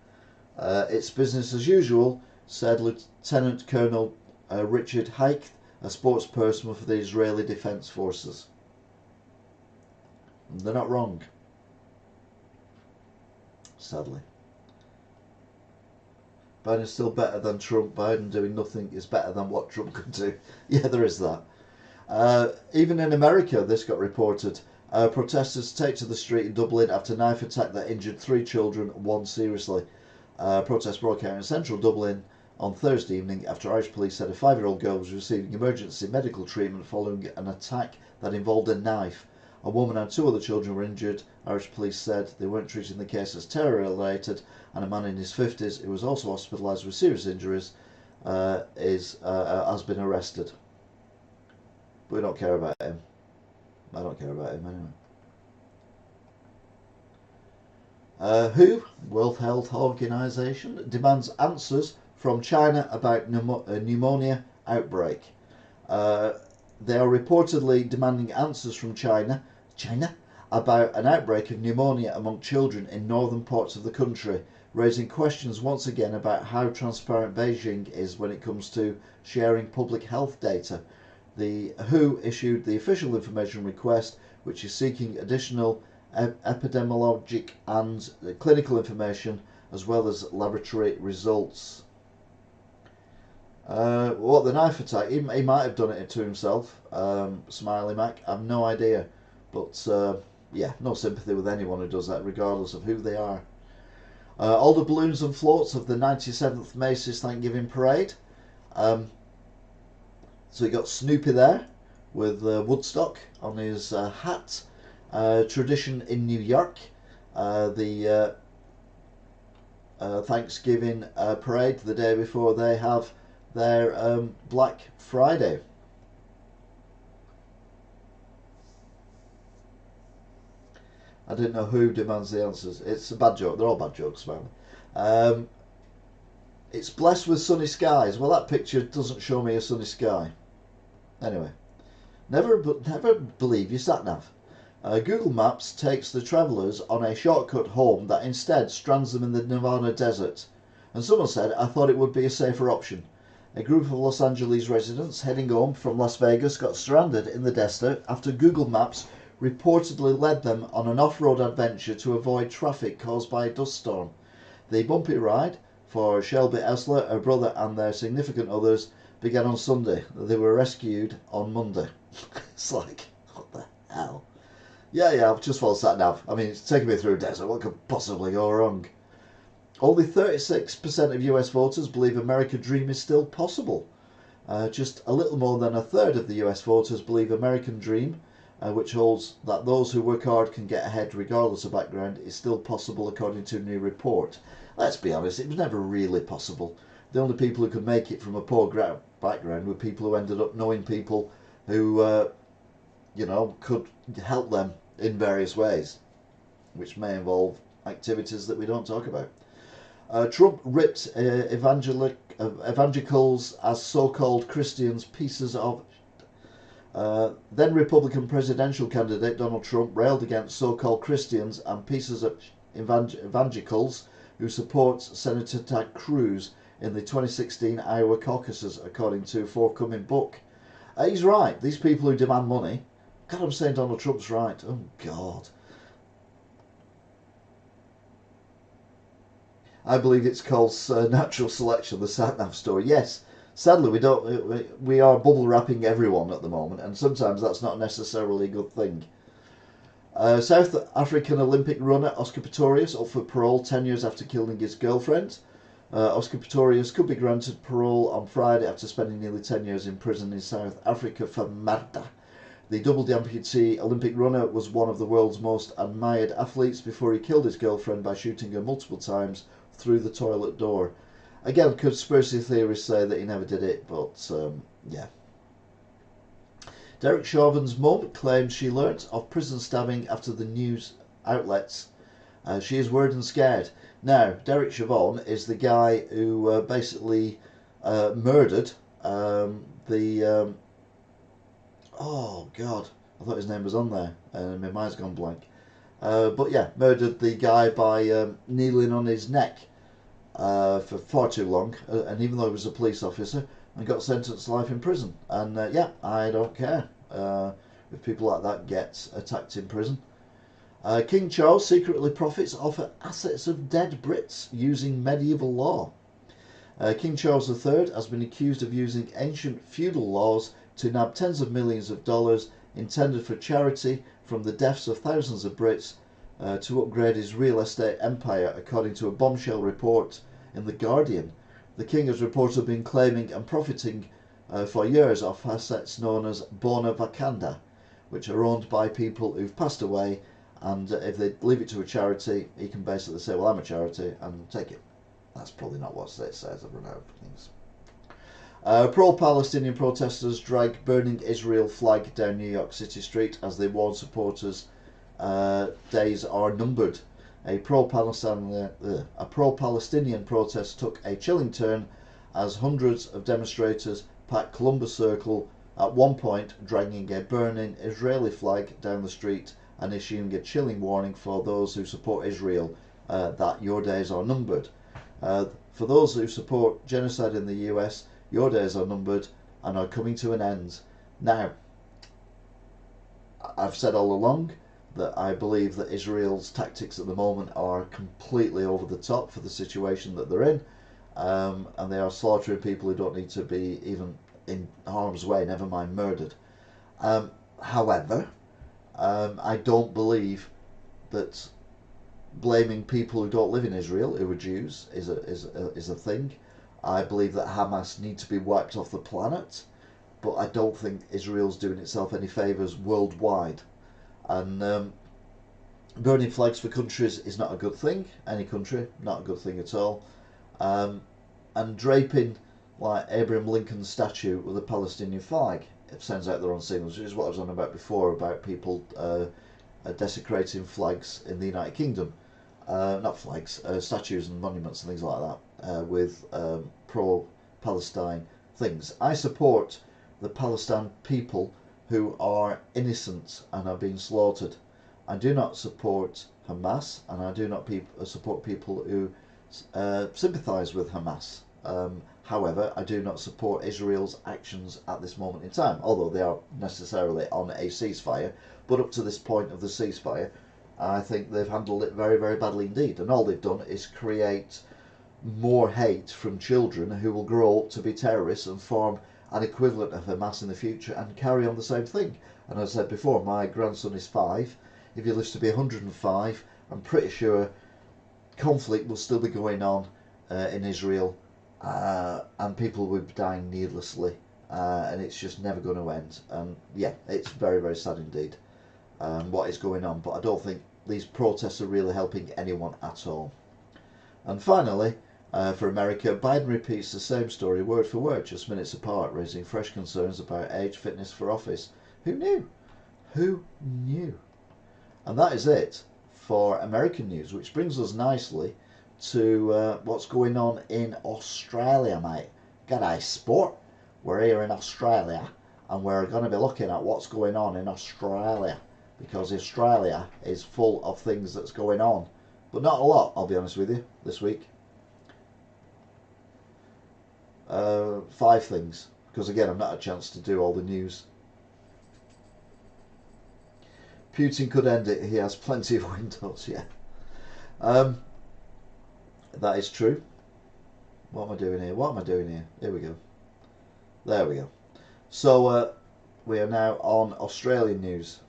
It's business as usual, said Lieutenant Colonel Richard Hecht, a spokesperson for the Israeli Defense Forces. They're not wrong, sadly. Biden's still better than Trump. Biden doing nothing is better than what Trump could do. Yeah, there is that. Even in America, this got reported. Protesters take to the street in Dublin after a knife attack that injured 3 children, 1 seriously. Protests broke out in central Dublin on Thursday evening after Irish police said a 5-year-old girl was receiving emergency medical treatment following an attack that involved a knife. A woman and 2 other children were injured. Irish police said they weren't treating the case as terror-related, and a man in his 50s who was also hospitalised with serious injuries has been arrested. But we don't care about him. I don't care about him anyway. WHO, World Health Organization, demands answers from China about pneumonia outbreak. They are reportedly demanding answers from China about an outbreak of pneumonia among children in northern parts of the country, raising questions once again about how transparent Beijing is when it comes to sharing public health data. The WHO issued the official information request, which is seeking additional epidemiologic and clinical information as well as laboratory results. What the knife attack? He might have done it to himself. Smiley Mac. I have no idea, but yeah, no sympathy with anyone who does that, regardless of who they are. All the balloons and floats of the 97th Macy's Thanksgiving Parade. So you got Snoopy there with Woodstock on his hat. Tradition in New York. The Thanksgiving parade the day before they have their Black Friday. I didn't know who demands the answers. It's a bad joke. They're all bad jokes, man. It's blessed with sunny skies. Well, that picture doesn't show me a sunny sky. Anyway, never believe your sat-nav. Google Maps takes the travellers on a shortcut home that instead strands them in the Nevada desert. And someone said, I thought it would be a safer option. A group of Los Angeles residents heading home from Las Vegas got stranded in the desert after Google Maps reportedly led them on an off-road adventure to avoid traffic caused by a dust storm. The bumpy ride for Shelby Esler, her brother and their significant others began on Sunday. They were rescued on Monday. It's like, what the hell? Yeah, I've just followed sat nav. I mean, it's taking me through a desert. What could possibly go wrong? Only 36% of US voters believe American dream is still possible. Just a little more than a third of the US voters believe American dream, which holds that those who work hard can get ahead regardless of background, is still possible according to a new report. Let's be honest, it was never really possible. The only people who could make it from a poor background were people who ended up knowing people who, could help them in various ways, which may involve activities that we don't talk about. Trump ripped evangelicals as so-called Christians pieces of. Then Republican presidential candidate Donald Trump railed against so-called Christians and pieces of evangelicals who supports Senator Ted Cruz in the 2016 Iowa caucuses, according to a forthcoming book. He's right. These people who demand money, God, I'm saying Donald Trump's right. Oh, God. I believe it's called natural selection, the sat-nav story. Yes, sadly we are bubble wrapping everyone at the moment, and sometimes that's not necessarily a good thing. South African Olympic runner Oscar Pistorius up for parole 10 years after killing his girlfriend. Oscar Pistorius could be granted parole on Friday after spending nearly 10 years in prison in South Africa for murder. The double amputee Olympic runner was one of the world's most admired athletes before he killed his girlfriend by shooting her multiple times through the toilet door. Again, conspiracy theorists say that he never did it, but yeah. Derek Chauvin's mum claims she learnt of prison stabbing after the news outlets. She is worried and scared. Now, Derek Chauvin is the guy who basically murdered oh God, I thought his name was on there, and my mind's gone blank. But yeah, murdered the guy by kneeling on his neck for far too long, and even though he was a police officer, and got sentenced to life in prison. And yeah, I don't care if people like that get attacked in prison. King Charles secretly profits off assets of dead Brits using medieval law. King Charles III has been accused of using ancient feudal laws to nab tens of millions of dollars intended for charity from the deaths of thousands of Brits to upgrade his real estate empire, according to a bombshell report in The Guardian. The king has reportedly been claiming and profiting for years off assets known as bona vacanda, which are owned by people who've passed away, and if they leave it to a charity, he can basically say, well, I'm a charity, and take it. That's probably not what it says. I've run out of things. Pro-Palestinian protesters drag burning Israel flag down New York City street as they warn supporters days are numbered. A pro-Palestinian protest took a chilling turn as hundreds of demonstrators packed Columbus Circle, at one point dragging a burning Israeli flag down the street and issuing a chilling warning for those who support Israel that your days are numbered. For those who support genocide in the US, your days are numbered and are coming to an end. Now, I've said all along that I believe that Israel's tactics at the moment are completely over the top for the situation that they're in, and they are slaughtering people who don't need to be even in harm's way, never mind murdered. However, I don't believe that blaming people who don't live in Israel, who are Jews, is a thing. I believe that Hamas need to be wiped off the planet, but I don't think Israel's doing itself any favours worldwide. And burning flags for countries is not a good thing. Any country, not a good thing at all. And draping like Abraham Lincoln's statue with a Palestinian flag, it sends out the wrong signals, which is what I was on about before, about people desecrating flags in the United Kingdom. Not flags, statues and monuments and things like that, with pro-Palestine things. I support the Palestine people who are innocent and are being slaughtered. I do not support Hamas, and I do not support people who sympathise with Hamas. However, I do not support Israel's actions at this moment in time, although they are necessarily on a ceasefire. But up to this point of the ceasefire, I think they've handled it very, very badly indeed. And all they've done is create more hate from children who will grow up to be terrorists and form an equivalent of Hamas in the future and carry on the same thing. And as I said before, my grandson is 5. If he lives to be 105, I'm pretty sure conflict will still be going on in Israel, and people will be dying needlessly, and it's just never going to end. And yeah, it's very, very sad indeed what is going on, but I don't think these protests are really helping anyone at all. And finally, for America, Biden repeats the same story word for word, just minutes apart, raising fresh concerns about age, fitness for office. Who knew? Who knew? And that is it for American news, which brings us nicely to what's going on in Australia, mate. G'day, sport. We're here in Australia, and we're going to be looking at what's going on in Australia, because Australia is full of things that's going on, but not a lot, I'll be honest with you, this week. 5 things, because again I've not had a chance to do all the news. Putin could end it. He has plenty of windows. Yeah, that is true. What am I doing here? What am I doing here? Here we go. There we go. So we are now on Australian news.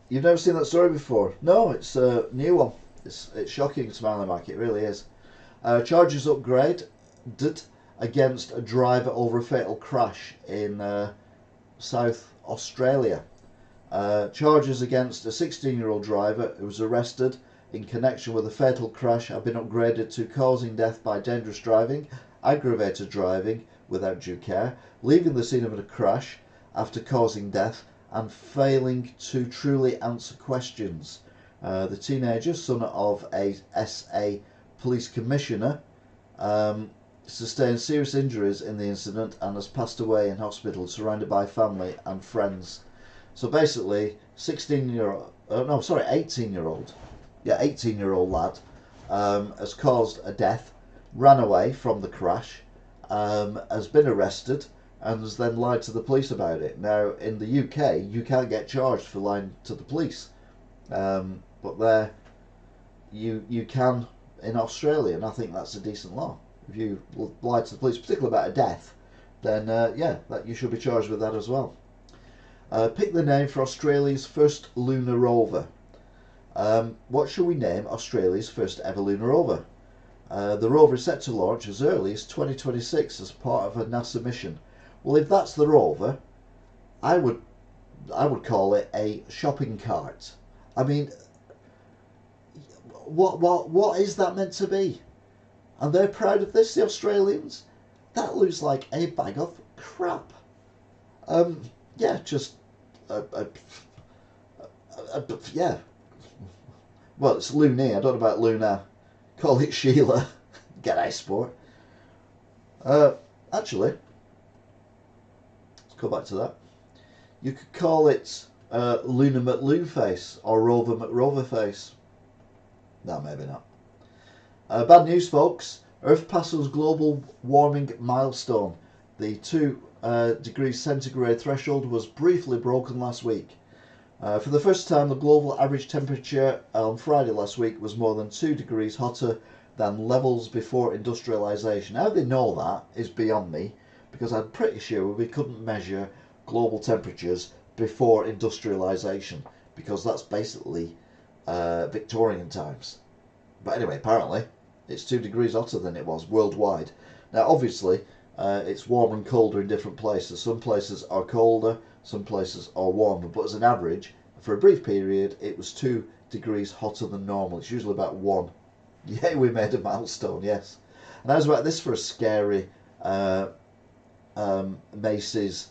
You've never seen that story before? No, it's a new one. It's shocking, Smiley Mike. It really is. Charges upgraded against a driver over a fatal crash in South Australia. Charges against a 16-year-old driver who was arrested in connection with a fatal crash have been upgraded to causing death by dangerous driving, aggravated driving without due care, leaving the scene of a crash after causing death, and failing to truly answer questions. The teenager, son of a SA police commissioner, sustained serious injuries in the incident and has passed away in hospital, surrounded by family and friends. So basically, 18-year-old, 18-year-old lad has caused a death, ran away from the crash, has been arrested, and has then lied to the police about it. Now, in the UK, you can't get charged for lying to the police, but there you can in Australia, and I think that's a decent law. If you lie to the police, particularly about a death, then yeah, that you should be charged with that as well. Pick the name for Australia's first lunar rover. What shall we name Australia's first ever lunar rover? The rover is set to launch as early as 2026 as part of a NASA mission. Well, if that's the rover, I would call it a shopping cart. I mean, what is that meant to be? And they're proud of this, the Australians. That looks like a bag of crap. Yeah, just yeah. Well, it's Looney. I don't know about Luna. Call it Sheila. G'day, sport. Actually, let's go back to that. You could call it Luna McLoonface or Rover McRoverface. No, maybe not. Bad news, folks. Earth passes global warming milestone. The 2 degrees centigrade threshold was briefly broken last week. For the first time, the global average temperature on Friday last week was more than 2 degrees hotter than levels before industrialisation. How they know that is beyond me, because I'm pretty sure we couldn't measure global temperatures before industrialisation, because that's basically Victorian times. But anyway, apparently it's 2 degrees hotter than it was worldwide. Now obviously it's warmer and colder in different places. Some places are colder, some places are warmer, but as an average, for a brief period, it was 2 degrees hotter than normal. It's usually about 1. Yeah, we made a milestone, yes. And I was about this for a scary Macy's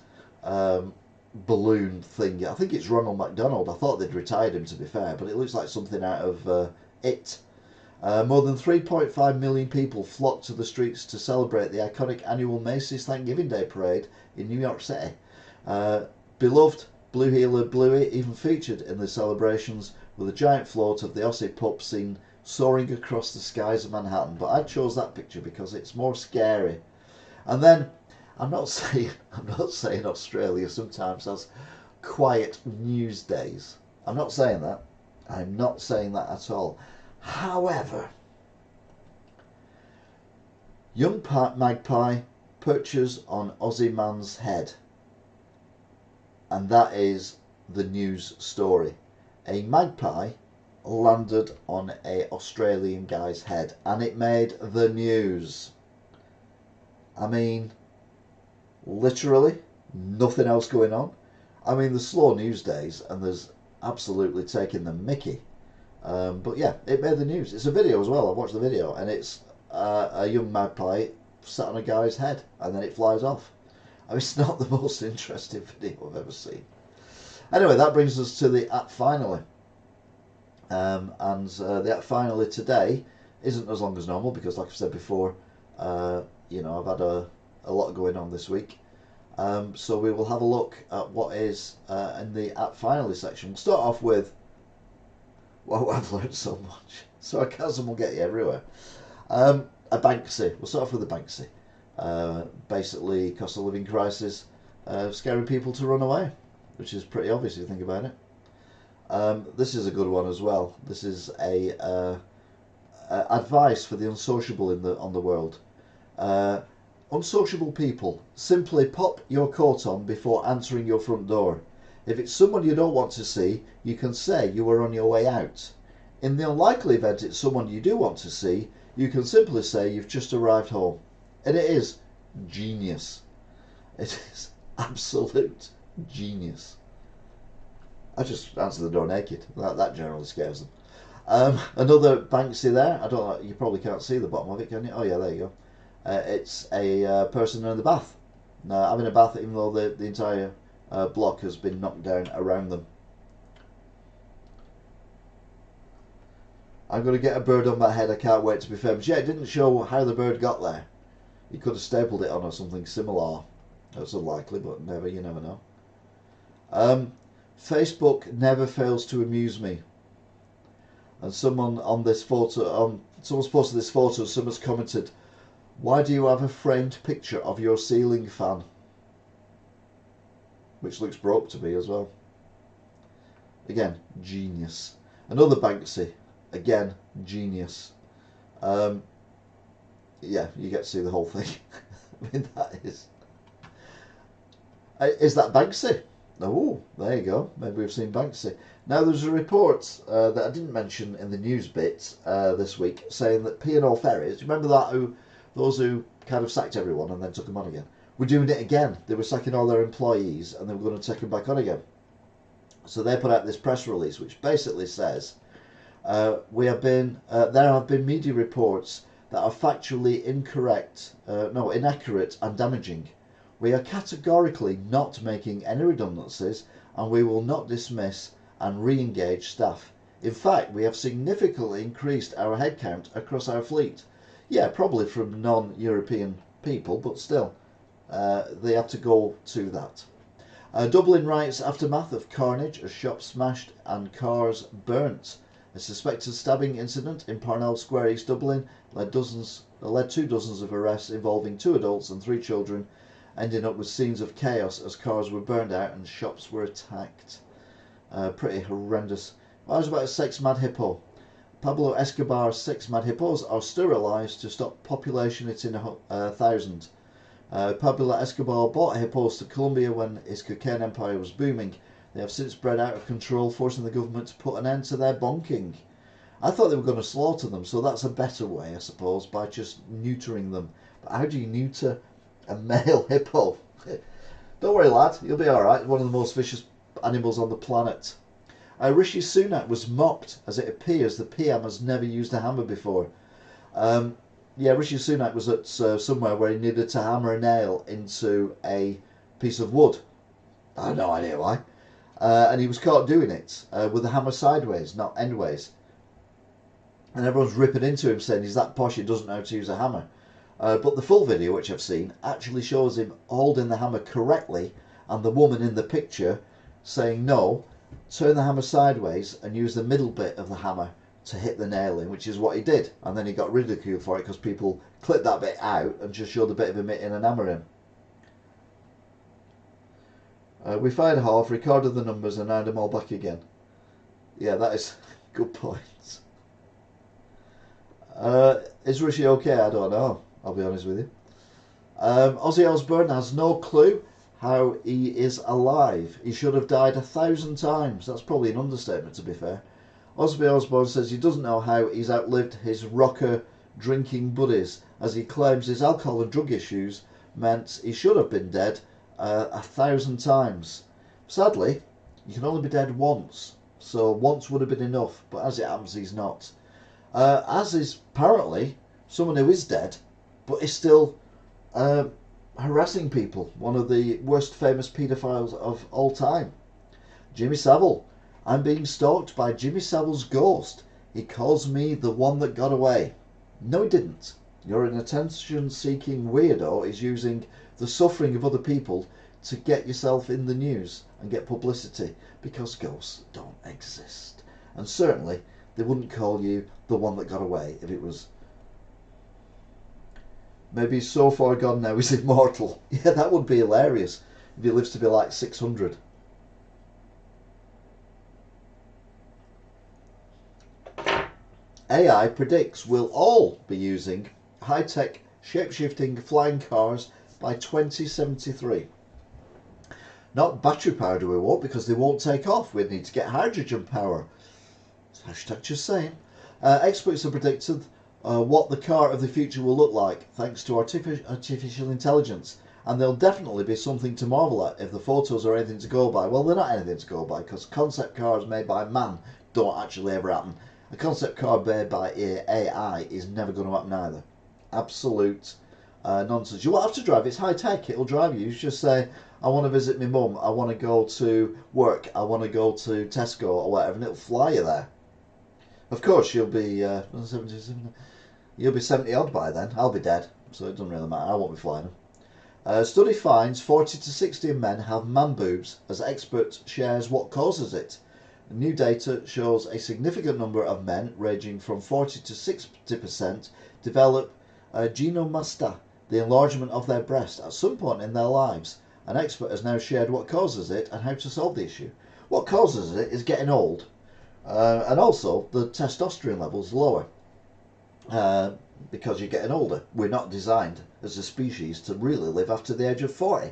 balloon thing. I think it's Ronald McDonald. I thought they'd retired him, to be fair, but it looks like something out of It. More than 3.5 million people flocked to the streets to celebrate the iconic annual Macy's Thanksgiving Day Parade in New York City. Beloved Blue-Heeler Bluey even featured in the celebrations, with a giant float of the Aussie pup seen soaring across the skies of Manhattan. But I chose that picture because it's more scary. And then I'm not saying Australia sometimes has quiet news days. I'm not saying that. I'm not saying that at all. However, young magpie perches on Aussie man's head, and that is the news story. A magpie landed on a Australian guy's head, and it made the news. I mean, literally nothing else going on. I mean, there's slow news days, and there's absolutely taking the mickey. But yeah, it made the news. It's a video as well. I've watched the video, and it's a young magpie sat on a guy's head, and then it flies off. I mean, it's not the most interesting video I've ever seen. Anyway, that brings us to the app finally. And the app finally today isn't as long as normal because, like I've said before, you know, I've had a lot going on this week. So we will have a look at what is in the app finally section. We'll start off with, well, I've learned so much. Sarcasm will get you everywhere. A Banksy. We'll start off with a Banksy. Basically, cost of living crisis scaring people to run away, which is pretty obvious if you think about it. This is a good one as well. This is a advice for the unsociable on the world. Unsociable people, simply pop your coat on before answering your front door. If it's someone you don't want to see, you can say you are on your way out. In the unlikely event it's someone you do want to see, you can simply say you've just arrived home. And it is genius. It is absolute genius. I just answer the door naked. That generally scares them. Another Banksy there. I don't know, you probably can't see the bottom of it, can you? Oh yeah, there you go. It's a person in the bath. Having a bath even though the entire block has been knocked down around them. I'm going to get a bird on my head. I can't wait to be famous. Yeah, it didn't show how the bird got there. He could have stapled it on or something similar. That's unlikely, but you never know. Facebook never fails to amuse me. And someone on this photo, someone's posted this photo, someone's commented, "Why do you have a framed picture of your ceiling fan?" Which looks broke to me as well. Again, genius. Another Banksy. Again, genius. Yeah, you get to see the whole thing. I mean, that is... Is that Banksy? Oh, there you go. Maybe we've seen Banksy. Now, there's a report that I didn't mention in the news bit this week saying that P&O Ferries, remember that, those who kind of sacked everyone and then took them on again, were doing it again. They were sacking all their employees and they were going to take them back on again. So they put out this press release which basically says, there have been media reports that are factually inaccurate and damaging. We are categorically not making any redundancies and we will not dismiss and re-engage staff. In fact, we have significantly increased our headcount across our fleet. Yeah, probably from non-European people, but still, they have to go to that. Dublin riots aftermath of carnage as shops smashed and cars burnt. A suspected stabbing incident in Parnell Square, East Dublin, led to dozens of arrests involving 2 adults and 3 children, ending up with scenes of chaos as cars were burned out and shops were attacked. Pretty horrendous. I was about a sex mad hippo. Pablo Escobar's 6 mad hippos are sterilized to stop population hitting 1,000. Pablo Escobar bought hippos to Colombia when his cocaine empire was booming. They have since spread out of control, forcing the government to put an end to their bonking. I thought they were going to slaughter them, so that's a better way, I suppose, by just neutering them. But how do you neuter a male hippo? Don't worry, lad, you'll be alright. One of the most vicious animals on the planet. Rishi Sunak was mocked as it appears the PM has never used a hammer before. Yeah, Rishi Sunak was at somewhere where he needed to hammer a nail into a piece of wood. I have no idea why. And he was caught doing it with the hammer sideways, not endways. And everyone's ripping into him saying he's that posh he doesn't know how to use a hammer. But the full video, which I've seen, actually shows him holding the hammer correctly and the woman in the picture saying no, turn the hammer sideways and use the middle bit of the hammer to hit the nail in, which is what he did. And then he got ridiculed for it because people clipped that bit out and just showed a bit of him hitting an hammer in. We fired half, recorded the numbers and added them all back again. Yeah, that is a good point. Is Rishi okay? I don't know, I'll be honest with you. Ozzy Osbourne has no clue how he is alive. He should have died 1,000 times. That's probably an understatement, to be fair. Ozzy Osbourne says he doesn't know how he's outlived his rocker drinking buddies, as he claims his alcohol and drug issues meant he should have been dead 1,000 times. Sadly, you can only be dead once, so once would have been enough, but as it happens, he's not. As is apparently someone who is dead, but is still harassing people. One of the worst famous paedophiles of all time. Jimmy Savile. I'm being stalked by Jimmy Savile's ghost. He calls me the one that got away. No, he didn't. You're an attention-seeking weirdo who's using the suffering of other people to get yourself in the news and get publicity, because ghosts don't exist. And certainly, they wouldn't call you the one that got away if it was Maybe he's so far gone now he's immortal. Yeah, that would be hilarious if he lives to be like 600. AI predicts we'll all be using high-tech, shape-shifting flying cars by 2073. Not battery power do we want, because they won't take off. We need to get hydrogen power. Hashtag just saying. Experts have predicted what the car of the future will look like thanks to artificial intelligence. And there'll definitely be something to marvel at if the photos are anything to go by. Well, they're not anything to go by, because concept cars made by man don't actually ever happen. A concept car made by AI is never going to happen either. Absolute nonsense. You won't have to drive. It's high tech. It'll drive you. You just say, I want to visit my mum. I want to go to work. I want to go to Tesco or whatever, and it'll fly you there. Of course, you'll be 70 odd by then. I'll be dead, so it doesn't really matter. I won't be flying them. Study finds 40 to 60 men have man boobs as expert shares what causes it. New data shows a significant number of men, ranging from 40 to 60%, develop gynecomastia, the enlargement of their breast, at some point in their lives. An expert has now shared what causes it and how to solve the issue. What causes it is getting old, and also the testosterone levels lower, because you're getting older. We're not designed as a species to really live after the age of 40,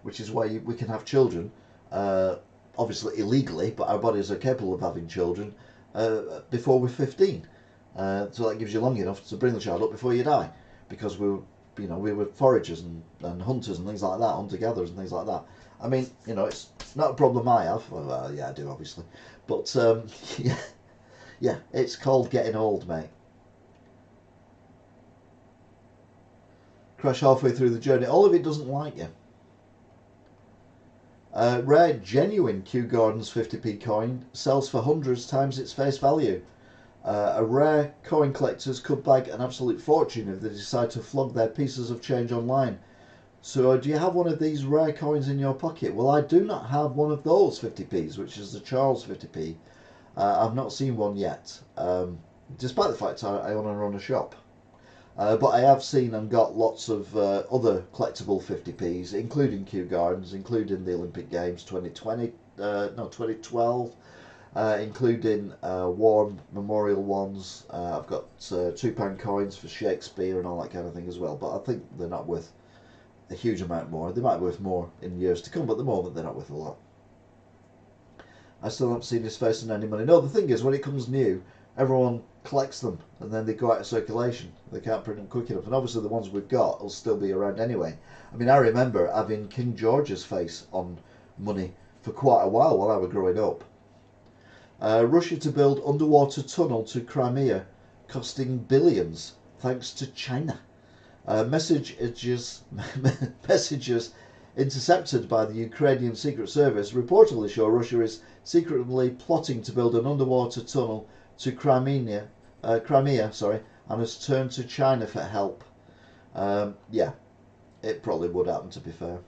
which is why we can have children. Obviously illegally, but our bodies are capable of having children before we're 15. So that gives you long enough to bring the child up before you die, because we were foragers and hunters and things like that, hunter-gatherers and things like that. I mean, it's not a problem I have. Well, yeah, I do, obviously. But, yeah, it's called getting old, mate. Crash halfway through the journey. All of it doesn't like you. Rare genuine Kew Gardens 50p coin sells for hundreds times its face value. A rare coin collectors could bag an absolute fortune if they decide to flog their pieces of change online. So do you have one of these rare coins in your pocket? Well, I do not have one of those 50p's, which is the Charles 50p. I've not seen one yet, despite the fact I own and run a shop. But I have seen and got lots of other collectible 50p's, including Kew Gardens, including the Olympic Games 2012, including war memorial ones. I've got £2 coins for Shakespeare and all that kind of thing as well, but I think they're not worth a huge amount more. They might be worth more in years to come, but at the moment they're not worth a lot. I still haven't seen his face on any money. No, the thing is, when it comes new, everyone collects them and then they go out of circulation. They can't print them quick enough, and obviously the ones we've got will still be around anyway. I mean, I remember having King George's face on money for quite a while I was growing up. Russia to build underwater tunnel to Crimea, costing billions, thanks to China. Messages intercepted by the Ukrainian Secret Service reportedly show Russia is secretly plotting to build an underwater tunnel to Crimea, and has turned to China for help. Yeah, it probably would happen, to be fair.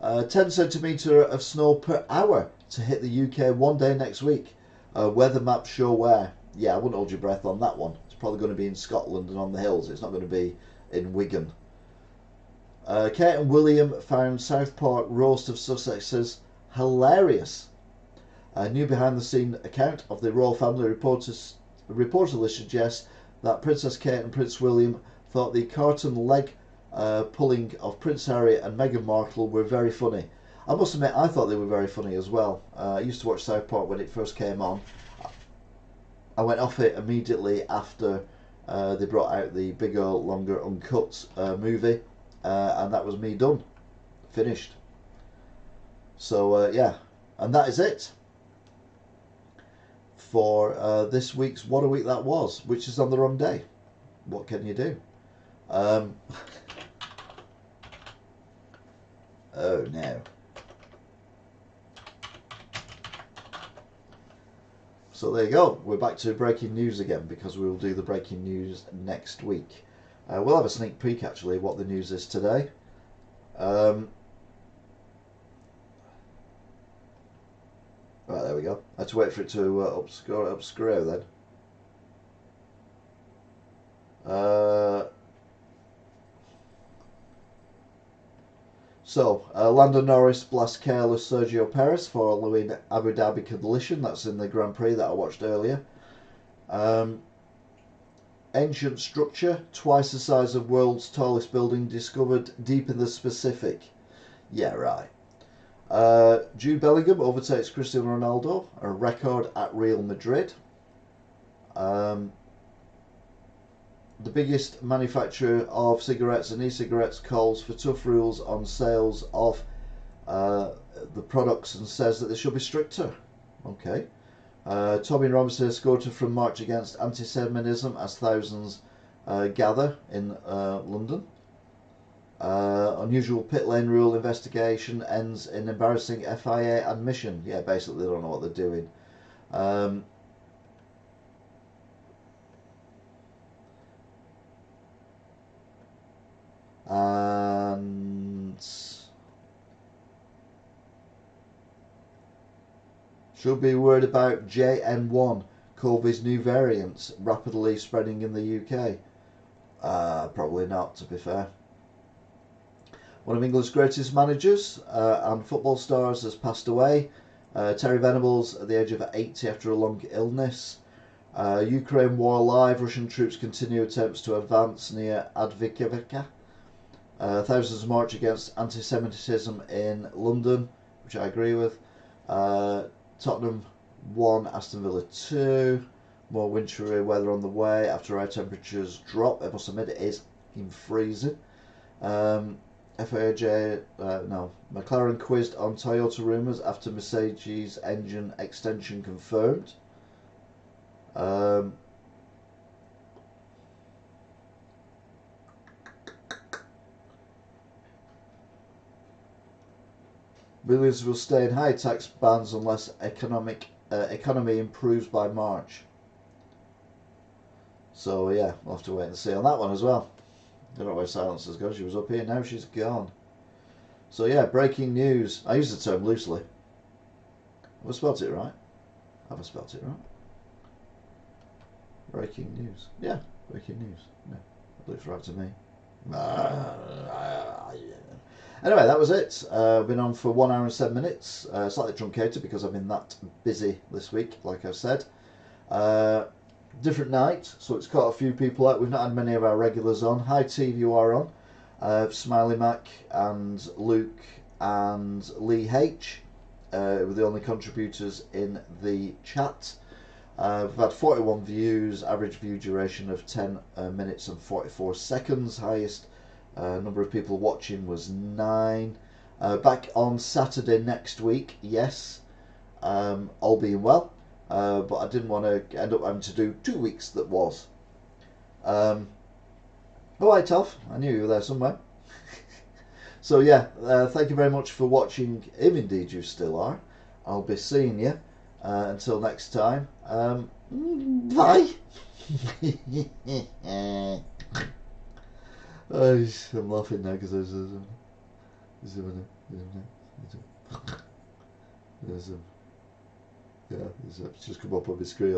10 centimetre of snow per hour to hit the UK one day next week. Weather maps show where. Yeah, I wouldn't hold your breath on that one. It's probably going to be in Scotland and on the hills. It's not going to be in Wigan. Kate and William found South Park roast of Sussexes hilarious. A new behind-the-scene account of the royal family reportedly suggests that Princess Kate and Prince William thought the carton leg pulling of Prince Harry and Meghan Markle were very funny. I must admit, I thought they were very funny as well. I used to watch South Park when it first came on. I went off it immediately after they brought out the bigger, longer, uncut movie, and that was me done, finished. So yeah, and that is it for this week's What a Week That Was, which is on the wrong day. What can you do? Oh no. So there you go, we're back to breaking news again, because we will do the breaking news next week. We'll have a sneak peek actually what the news is today. Right, there we go. I had to wait for it to upscale then. So, Lando Norris blasts careless Sergio Perez following Abu Dhabi collision. That's in the Grand Prix that I watched earlier. Ancient structure, twice the size of world's tallest building, discovered deep in the Pacific. Yeah, right. Jude Bellingham overtakes Cristiano Ronaldo, a record at Real Madrid. The biggest manufacturer of cigarettes and e-cigarettes calls for tough rules on sales of the products and says that they should be stricter. Okay. Tommy Robinson escorted from march against anti-Semitism as thousands gather in London. Unusual pit lane rule investigation ends in embarrassing FIA admission. Yeah, basically they don't know what they're doing. And should be worried about JN1, COVID's new variants rapidly spreading in the UK. Probably not, to be fair. One of England's greatest managers and football stars has passed away. Terry Venables at the age of 80 after a long illness. Ukraine war live. Russian troops continue attempts to advance near Advikivka. Thousands march against anti-Semitism in London, which I agree with. Tottenham 1, Aston Villa 2. More wintry weather on the way after our temperatures drop. I must admit it is freezing. McLaren quizzed on Toyota rumours after Mercedes engine extension confirmed. Billions will stay in high tax bands unless economy improves by March. So yeah, we'll have to wait and see on that one as well. I don't know where Silence has gone. She was up here, now she's gone. So yeah, breaking news. I use the term loosely. Have I spelt it right? Have I spelt it right? Breaking news. Yeah, breaking news. Yeah, that looks right to me. Anyway, that was it. Been on for 1 hour and 7 minutes. Slightly truncated because I've been that busy this week, like I've said. Different night, so it's caught a few people out. We've not had many of our regulars on. Hi T, you are on. Smiley Mac and Luke and Lee H were the only contributors in the chat. We've had 41 views, average view duration of 10 minutes and 44 seconds. Highest number of people watching was 9. Back on Saturday next week, yes, all being well. But I didn't want to end up having to do 2 weeks that was. Alright, Toff, I knew you were there somewhere. So yeah, thank you very much for watching, if indeed you still are. I'll be seeing you until next time. Bye! I'm laughing now because it's just come up on my screen.